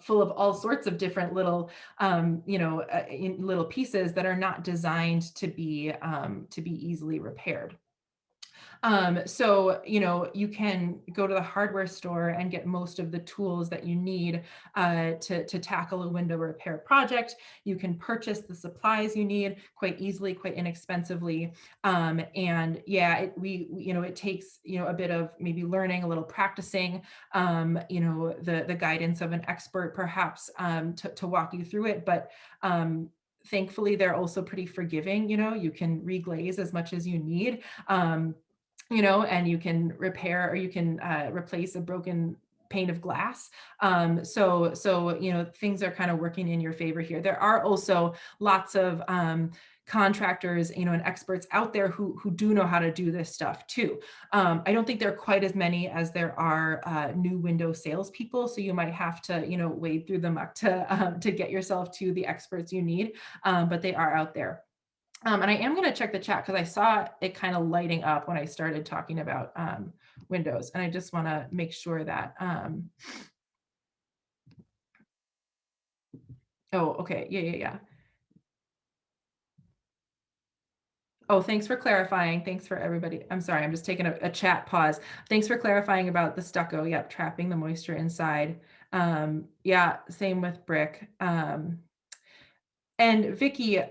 full of all sorts of different little, little pieces that are not designed to be easily repaired. So, you can go to the hardware store and get most of the tools that you need to tackle a window repair project. You can purchase the supplies you need quite easily, quite inexpensively. And yeah, it takes, a bit of maybe learning, a little practicing, the guidance of an expert perhaps to walk you through it. But thankfully, they're also pretty forgiving. You can reglaze as much as you need. And you can repair, or you can replace a broken pane of glass. So things are kind of working in your favor here. There are also lots of contractors, and experts out there who do know how to do this stuff too. I don't think there are quite as many as there are new window salespeople. So you might have to, wade through the muck to get yourself to the experts you need, but they are out there. And I am going to check the chat because I saw it kind of lighting up when I started talking about Windows, and I just want to make sure that. Oh, okay. Yeah. Oh, thanks for clarifying. Thanks for everybody. I'm sorry, I'm just taking a chat pause. Thanks for clarifying about the stucco. Yep, trapping the moisture inside. Yeah, same with brick. And Vicky,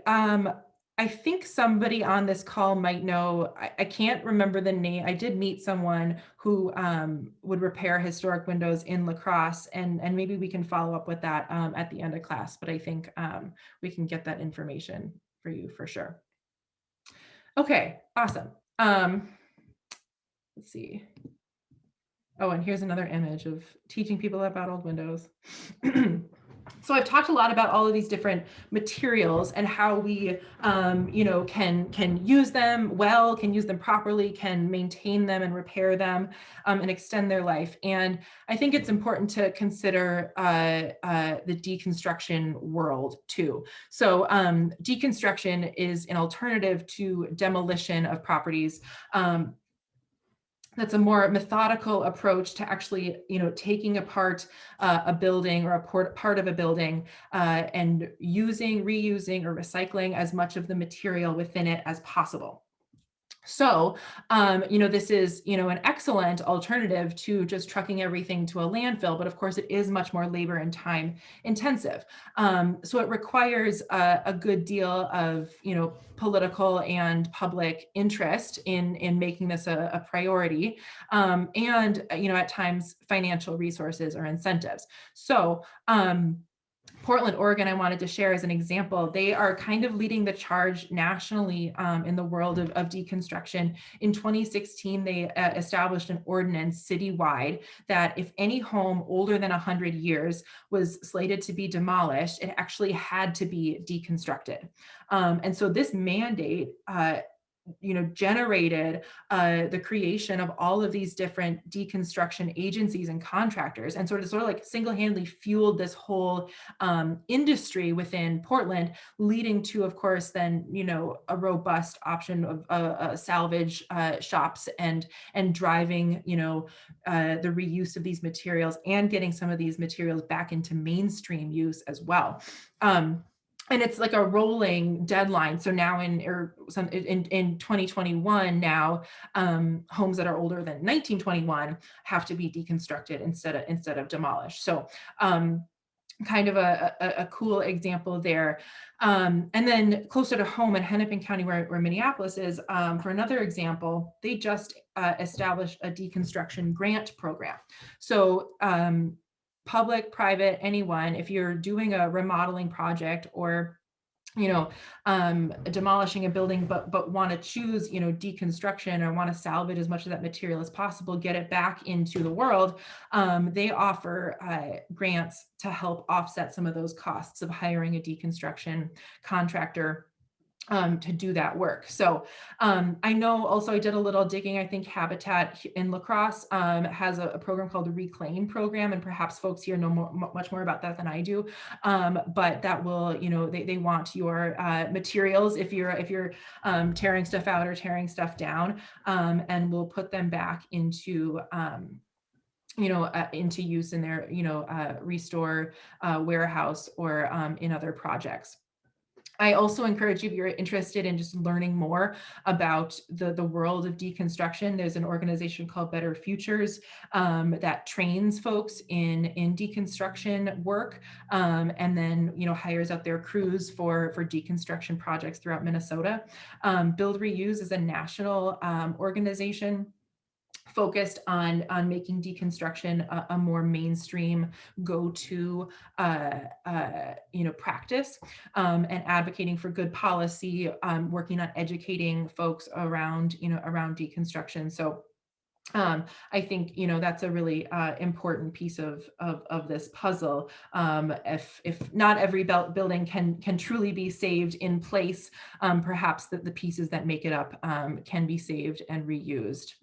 I think somebody on this call might know, I can't remember the name. I did meet someone who would repair historic windows in La Crosse, and maybe we can follow up with that at the end of class, but I think we can get that information for you for sure. Okay, awesome. Let's see. Oh, and here's another image of teaching people about old windows. So I've talked a lot about all of these different materials and how we, can use them well, can use them properly, can maintain them and repair them, and extend their life. And I think it's important to consider the deconstruction world too. So deconstruction is an alternative to demolition of properties. That's a more methodical approach to actually, taking apart a building or a part of a building and using, reusing, or recycling as much of the material within it as possible. So, this is, an excellent alternative to just trucking everything to a landfill, but of course it is much more labor and time intensive. So it requires a good deal of, political and public interest in making this a priority, and, at times financial resources or incentives. So, Portland, Oregon, I wanted to share as an example. They are kind of leading the charge nationally in the world of deconstruction. In 2016, they established an ordinance citywide that if any home older than 100 years was slated to be demolished, it actually had to be deconstructed. And so this mandate generated the creation of all of these different deconstruction agencies and contractors, and sort of like single-handedly fueled this whole industry within Portland, leading to, of course, then a robust option of salvage shops and driving the reuse of these materials and getting some of these materials back into mainstream use as well. And it's like a rolling deadline. So now in 2021, now homes that are older than 1921 have to be deconstructed instead of demolished. So kind of a cool example there. And then closer to home in Hennepin County, where Minneapolis is, for another example, they just established a deconstruction grant program. So public, private, anyone, if you're doing a remodeling project or demolishing a building, but want to choose, deconstruction, or want to salvage as much of that material as possible, get it back into the world, they offer grants to help offset some of those costs of hiring a deconstruction contractor to do that work. So I know also I did a little digging. I think Habitat in La Crosse has a program called the Reclaim program, and perhaps folks here know much more about that than I do. But that will, you know, they want your materials if you're tearing stuff out or tearing stuff down, and we'll put them back into into use in their, restore warehouse or in other projects. I also encourage you, if you're interested in just learning more about the world of deconstruction, there's an organization called Better Futures that trains folks in deconstruction work, and then, hires out their crews for deconstruction projects throughout Minnesota. Build Reuse is a national organization focused on making deconstruction a more mainstream go-to practice, and advocating for good policy, working on educating folks around around deconstruction. So I think that's a really important piece of this puzzle. If not every building can truly be saved in place, perhaps the pieces that make it up can be saved and reused.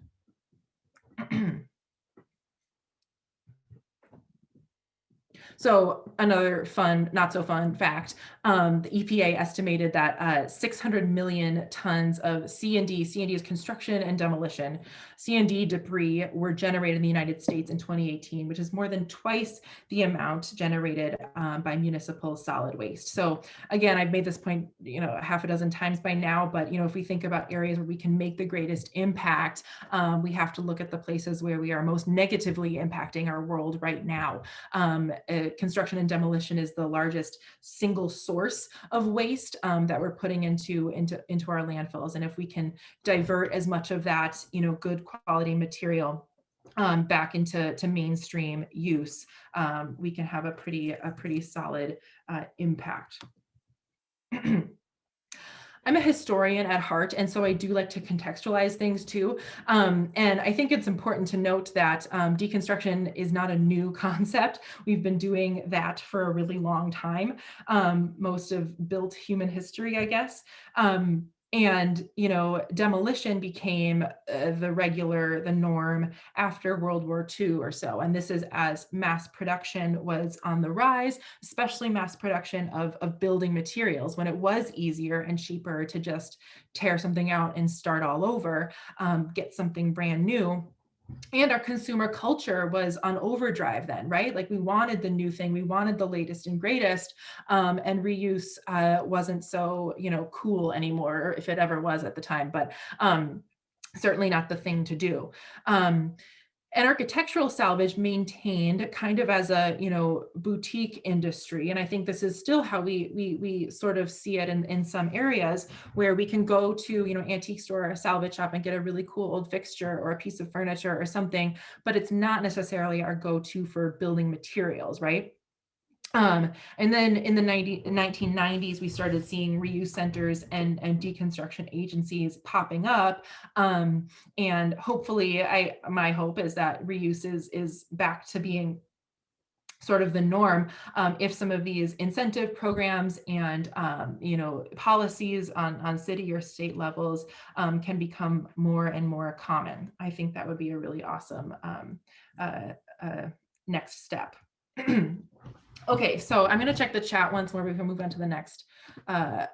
So another fun, not so fun fact, the EPA estimated that 600 million tons of C&D is construction and demolition, C&D debris were generated in the United States in 2018, which is more than twice the amount generated by municipal solid waste. So again, I've made this point, half a dozen times by now, but if we think about areas where we can make the greatest impact, we have to look at the places where we are most negatively impacting our world right now. Construction and demolition is the largest single source of waste that we're putting into our landfills. And if we can divert as much of that, good quality material back into mainstream use, we can have a pretty solid impact. I'm a historian at heart, and so I do like to contextualize things too. And I think it's important to note that deconstruction is not a new concept. We've been doing that for a really long time, most of built human history, I guess. And, demolition became the norm after World War II or so. And this is as mass production was on the rise, especially mass production of building materials, when it was easier and cheaper to just tear something out and start all over, get something brand new. And our consumer culture was on overdrive then, right? Like we wanted the new thing, we wanted the latest and greatest, and reuse wasn't so, cool anymore, or if it ever was at the time, but certainly not the thing to do. And architectural salvage maintained kind of as a, boutique industry. And I think this is still how we sort of see it in some areas, where we can go to, antique store or a salvage shop and get a really cool old fixture or a piece of furniture or something, but it's not necessarily our go-to for building materials, right? And then in the 1990s, we started seeing reuse centers and deconstruction agencies popping up. And hopefully, my hope is that reuse is back to being sort of the norm, if some of these incentive programs and policies on city or state levels can become more and more common. I think that would be a really awesome next step. Okay, so I'm going to check the chat once more. We can move on to the next. Oh,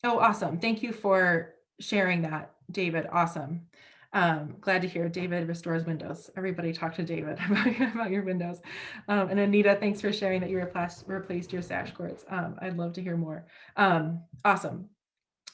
awesome. Thank you for sharing that, David. Awesome. Glad to hear David restores windows. Everybody talk to David about your windows. And Anita, thanks for sharing that you replaced your sash cords. I'd love to hear more. Awesome.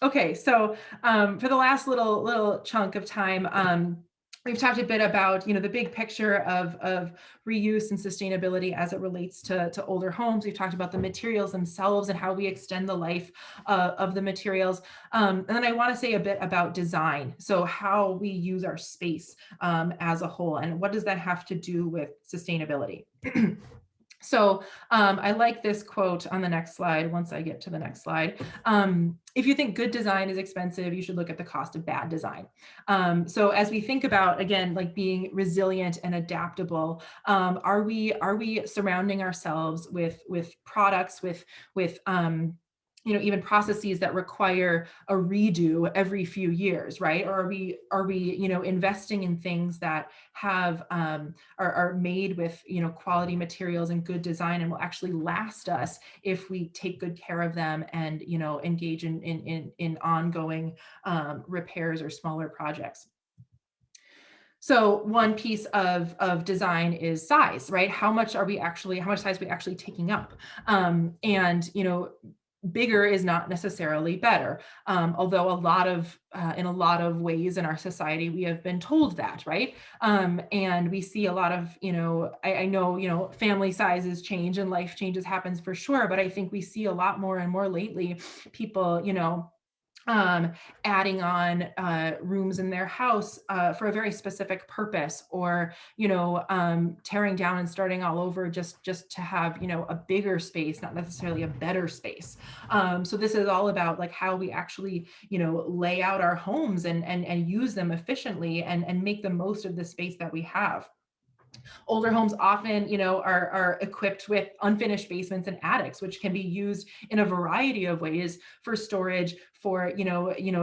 Okay, so for the last little chunk of time, we've talked a bit about, the big picture of reuse and sustainability as it relates to older homes. We've talked about the materials themselves and how we extend the life of the materials. And then I want to say a bit about design. So how we use our space as a whole, and what does that have to do with sustainability? So I like this quote on the next slide, once I get to the next slide. If you think good design is expensive, you should look at the cost of bad design. So as we think about, again, like being resilient and adaptable, are we surrounding ourselves with products, with even processes that require a redo every few years, right? Or are we investing in things that have are made with quality materials and good design and will actually last us if we take good care of them and engage in ongoing repairs or smaller projects. So one piece of design is size, right? How much size are we actually taking up? And bigger is not necessarily better. Although in a lot of ways in our society, we have been told that, right? And we see a lot of, I know, family sizes change and life changes happens for sure, but I think we see a lot more and more lately people, adding on rooms in their house for a very specific purpose, or tearing down and starting all over just to have a bigger space, not necessarily a better space. So this is all about like how we actually lay out our homes and use them efficiently and make the most of the space that we have. Older homes often, are equipped with unfinished basements and attics, which can be used in a variety of ways for storage, for,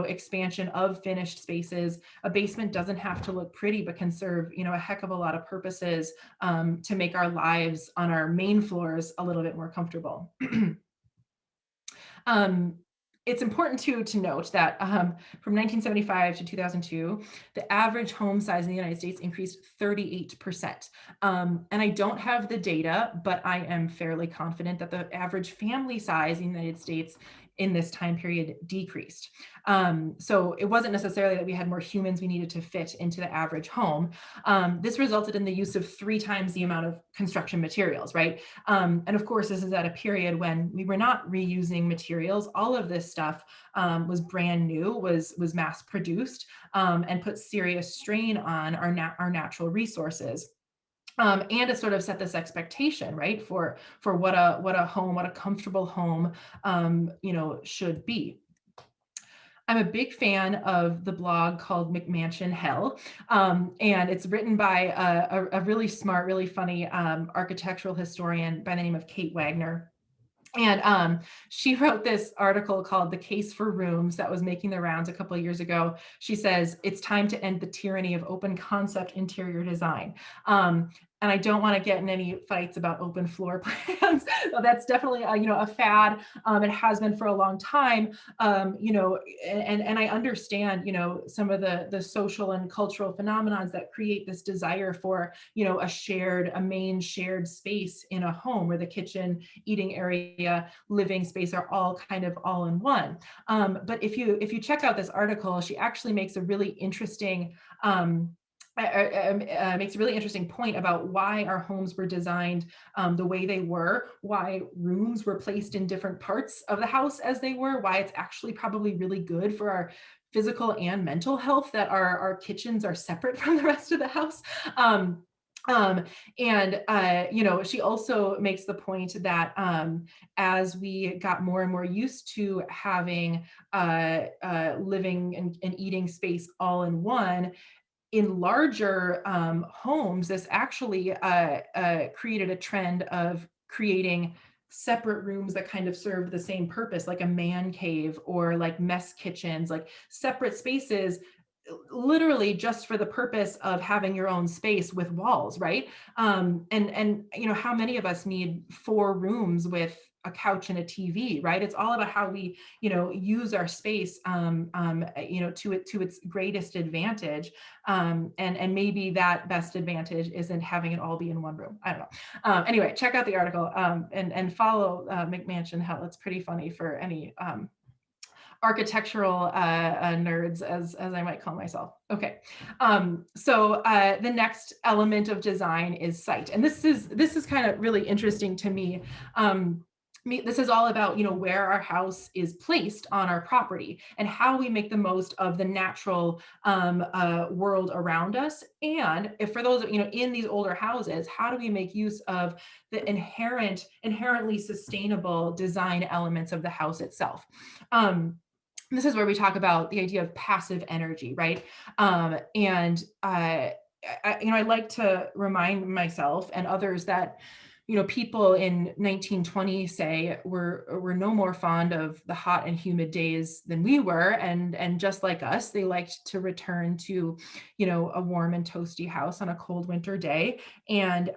expansion of finished spaces. A basement doesn't have to look pretty, but can serve, a heck of a lot of purposes to make our lives on our main floors a little bit more comfortable. It's important to note that from 1975 to 2002, the average home size in the United States increased 38%. And I don't have the data, but I am fairly confident that the average family size in the United States in this time period decreased. So it wasn't necessarily that we had more humans we needed to fit into the average home. This resulted in the use of 3 times the amount of construction materials, right? And of course, this is at a period when we were not reusing materials. All of this stuff was brand new, was mass produced, and put serious strain on our natural resources. And to sort of set this expectation, right, for what a comfortable home, should be. I'm a big fan of the blog called McMansion Hell, and it's written by a really smart, really funny architectural historian by the name of Kate Wagner. And she wrote this article called "The Case for Rooms" that was making the rounds a couple of years ago. She says, it's time to end the tyranny of open concept interior design. And I don't want to get in any fights about open floor plans. That's definitely a fad. It has been for a long time. And I understand some of the social and cultural phenomenons that create this desire for a main shared space in a home where the kitchen, eating area, living space are all kind of all in one. But if you check out this article, she actually makes a really interesting makes a really interesting point about why our homes were designed the way they were, why rooms were placed in different parts of the house as they were, why it's actually probably really good for our physical and mental health that our kitchens are separate from the rest of the house. She also makes the point that as we got more and more used to having living and eating space all in one, in larger homes, this actually created a trend of creating separate rooms that kind of served the same purpose, like a man cave or like mess kitchens, like separate spaces, literally just for the purpose of having your own space with walls, right? And how many of us need 4 rooms with a couch and a TV, right? It's all about how we use our space to its greatest advantage, and maybe that best advantage isn't having it all be in one room. I don't know. Anyway, check out the article and follow McMansion Hell. It's pretty funny for any architectural nerds, as I might call myself. Okay, so the next element of design is site, and this is kind of really interesting to me. This is all about where our house is placed on our property and how we make the most of the natural world around us. And if for those in these older houses, how do we make use of the inherently sustainable design elements of the house itself? This is where we talk about the idea of passive energy, right? I like to remind myself and others that people in 1920, say, were no more fond of the hot and humid days than we were, and just like us, they liked to return to, a warm and toasty house on a cold winter day, and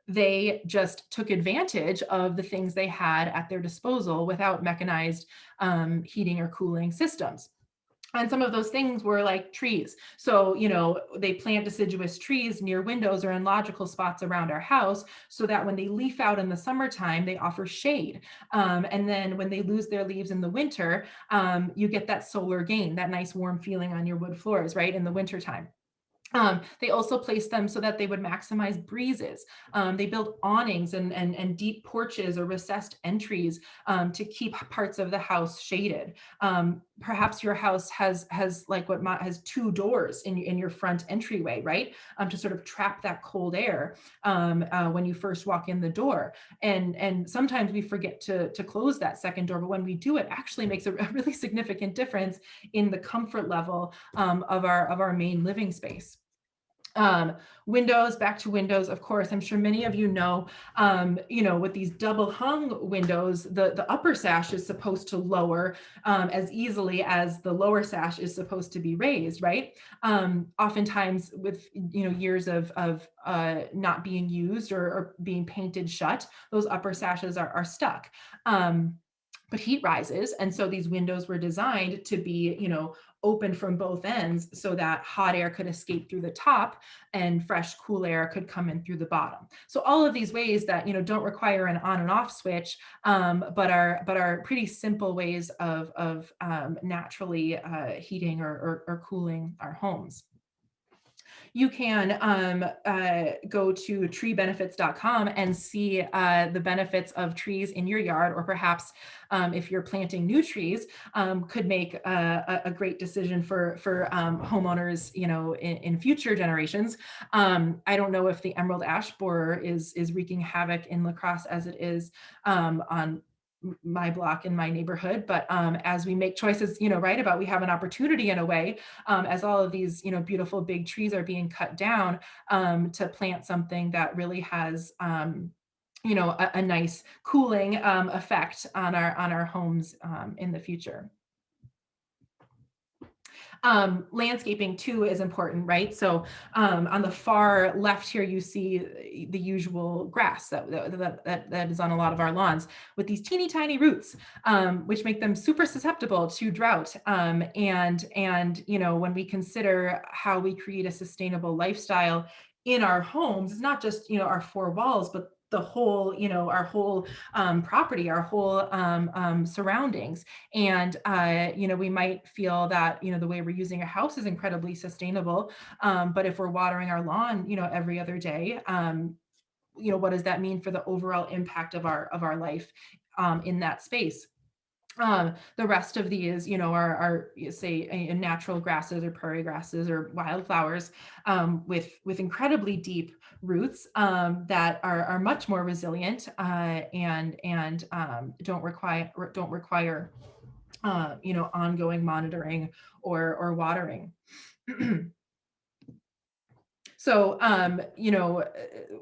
they just took advantage of the things they had at their disposal without mechanized heating or cooling systems. And some of those things were like trees. So, they plant deciduous trees near windows or in logical spots around our house so that when they leaf out in the summertime, they offer shade. And then when they lose their leaves in the winter, you get that solar gain, that nice warm feeling on your wood floors, right, in the wintertime. They also placed them so that they would maximize breezes. They built awnings and deep porches or recessed entries to keep parts of the house shaded. Perhaps your house has like has two doors in your front entryway, right? To sort of trap that cold air when you first walk in the door. And sometimes we forget to close that second door, but when we do, it actually makes a really significant difference in the comfort level of our main living space. Windows, back to windows, of course, I'm sure many of with these double hung windows, the upper sash is supposed to lower as easily as the lower sash is supposed to be raised, right? Oftentimes with, years of not being used or being painted shut, those upper sashes are stuck. But heat rises. And so these windows were designed to be, open from both ends so that hot air could escape through the top and fresh, cool air could come in through the bottom. So all of these ways that, don't require an on and off switch, but are pretty simple ways of naturally heating or cooling our homes. You can go to treebenefits.com and see the benefits of trees in your yard, or perhaps if you're planting new trees, could make a great decision for homeowners, in future generations. I don't know if the emerald ash borer is wreaking havoc in La Crosse as it is on my block in my neighborhood, but as we make choices, right, about we have an opportunity in a way, as all of these, beautiful big trees are being cut down, to plant something that really has a nice cooling effect on our homes in the future. Landscaping too is important, right? So on the far left here, you see the usual grass that is on a lot of our lawns with these teeny tiny roots, which make them super susceptible to drought. And when we consider how we create a sustainable lifestyle in our homes, it's not just our four walls, but the whole, our whole property, our whole surroundings. And, we might feel that, the way we're using a house is incredibly sustainable. But if we're watering our lawn, every other day, what does that mean for the overall impact of our life in that space? The rest of these, are say natural grasses or prairie grasses or wildflowers with incredibly deep roots that are much more resilient and don't require ongoing monitoring or watering. So,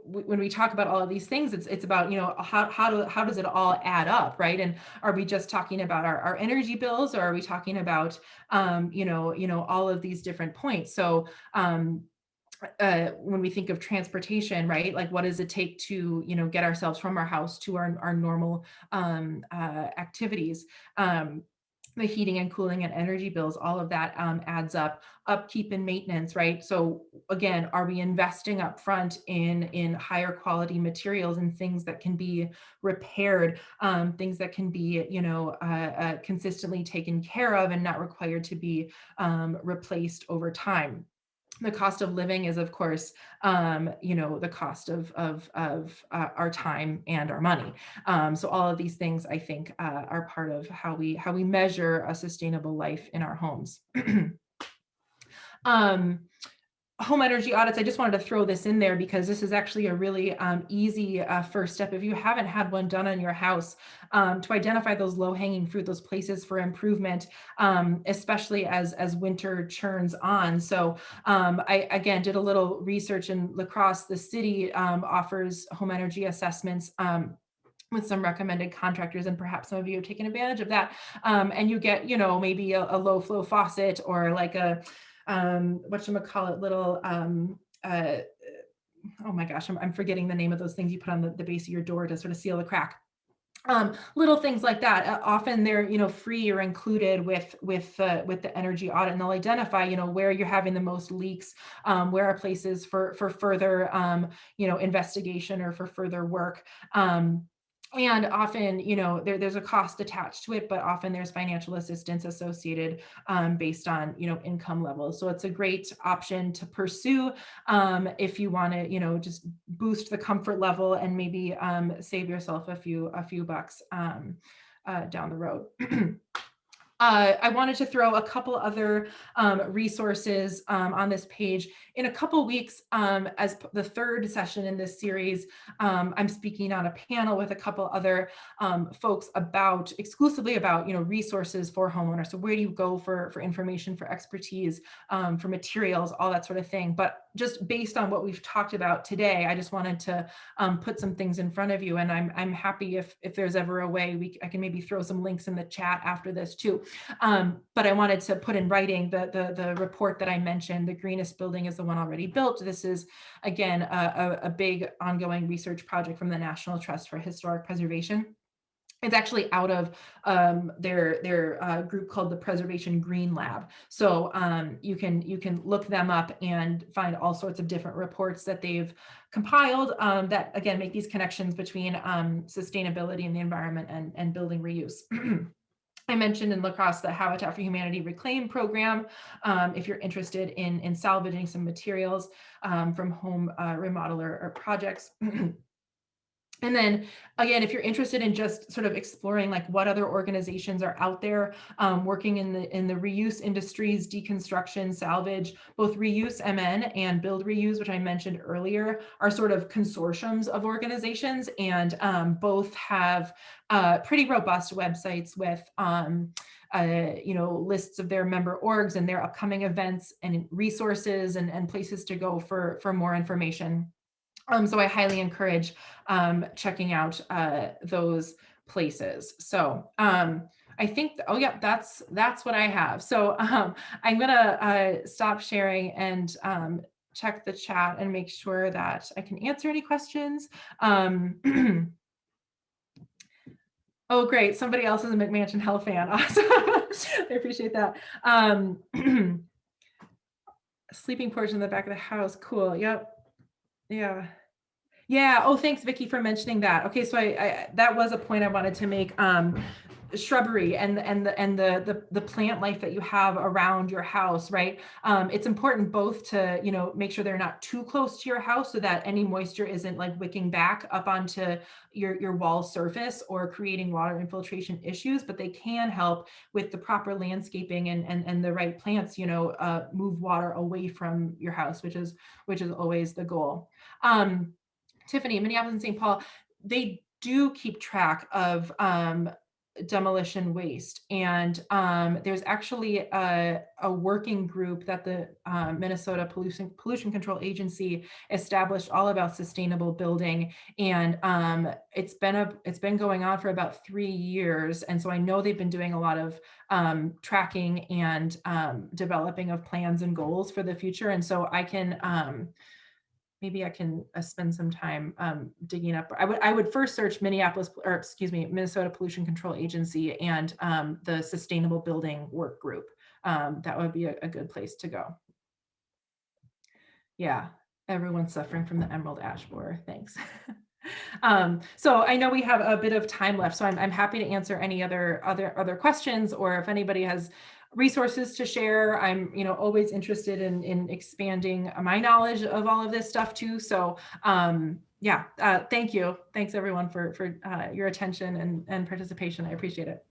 when we talk about all of these things, it's about, how does it all add up, right? And are we just talking about our energy bills, or are we talking about, all of these different points? So, when we think of transportation, right, like what does it take to, get ourselves from our house to our normal activities? The heating and cooling and energy bills, all of that adds up. Upkeep and maintenance, right? So again, are we investing up front in higher quality materials and things that can be repaired, things that can be, consistently taken care of and not required to be replaced over time? The cost of living is, of course, the cost of our time and our money. So all of these things, I think, are part of how we measure a sustainable life in our homes. home energy audits, I just wanted to throw this in there because this is actually a really easy first step. If you haven't had one done on your house, to identify those low-hanging fruit, those places for improvement, especially as winter churns on. So I, again, did a little research in La Crosse. The city offers home energy assessments with some recommended contractors, and perhaps some of you have taken advantage of that. And you get, maybe a low flow faucet, or like a, whatchamacallit, little, oh my gosh, I'm forgetting the name of those things you put on the base of your door to sort of seal the crack. Little things like that. Often they're, free or included with the energy audit, and they'll identify, where you're having the most leaks, where are places for further, investigation or for further work. And often, there's a cost attached to it, but often there's financial assistance associated, based on, income levels. So it's a great option to pursue if you want to, just boost the comfort level and maybe save yourself a few bucks down the road. I wanted to throw a couple other resources on this page. In a couple weeks, as the third session in this series, I'm speaking on a panel with a couple other folks exclusively about resources for homeowners. So where do you go for information, for expertise, for materials, all that sort of thing. But just based on what we've talked about today, I just wanted to put some things in front of you, and I'm happy if there's ever a way I can maybe throw some links in the chat after this too. But I wanted to put in writing the report that I mentioned. The greenest building is the one already built. This is, again, a big ongoing research project from the National Trust for Historic Preservation. It's actually out of their group called the Preservation Green Lab. So you can look them up and find all sorts of different reports that they've compiled that, again, make these connections between sustainability in the environment and building reuse. I mentioned in La Crosse the Habitat for Humanity Reclaim program. If you're interested in salvaging some materials from home remodel or projects. And then again, if you're interested in just sort of exploring like what other organizations are out there working in the reuse industries, deconstruction, salvage, both reuse MN and build reuse, which I mentioned earlier, are sort of consortiums of organizations, and both have pretty robust websites with lists of their member orgs and their upcoming events and resources and places to go for more information. So I highly encourage checking out those places. So I think, oh yeah, that's what I have. So I'm gonna stop sharing and check the chat and make sure that I can answer any questions. Oh, great. Somebody else is a McMansion Health fan. Awesome. I appreciate that. Sleeping portion in the back of the house. Cool. Yep. Yeah. Yeah. Oh, thanks, Vicki, for mentioning that. Okay, so I that was a point I wanted to make. Shrubbery and the plant life that you have around your house, right? It's important both to make sure they're not too close to your house so that any moisture isn't like wicking back up onto your wall surface or creating water infiltration issues, but they can help with the proper landscaping and the right plants, move water away from your house, which is always the goal. Tiffany, Minneapolis and St. Paul, they do keep track of demolition waste, and there's actually a working group that the Minnesota Pollution Control Agency established all about sustainable building, and it's been going on for about 3 years, and so I know they've been doing a lot of tracking and developing of plans and goals for the future, and so I can maybe I can spend some time digging up. I would first search Minnesota Pollution Control Agency and the Sustainable Building Work Group. That would be a good place to go. Yeah, everyone's suffering from the emerald ash borer. Thanks. So I know we have a bit of time left, so I'm happy to answer any other questions, or if anybody has resources to share. I'm always interested in expanding my knowledge of all of this stuff too. So yeah, thank you. Thanks everyone for your attention and participation. I appreciate it.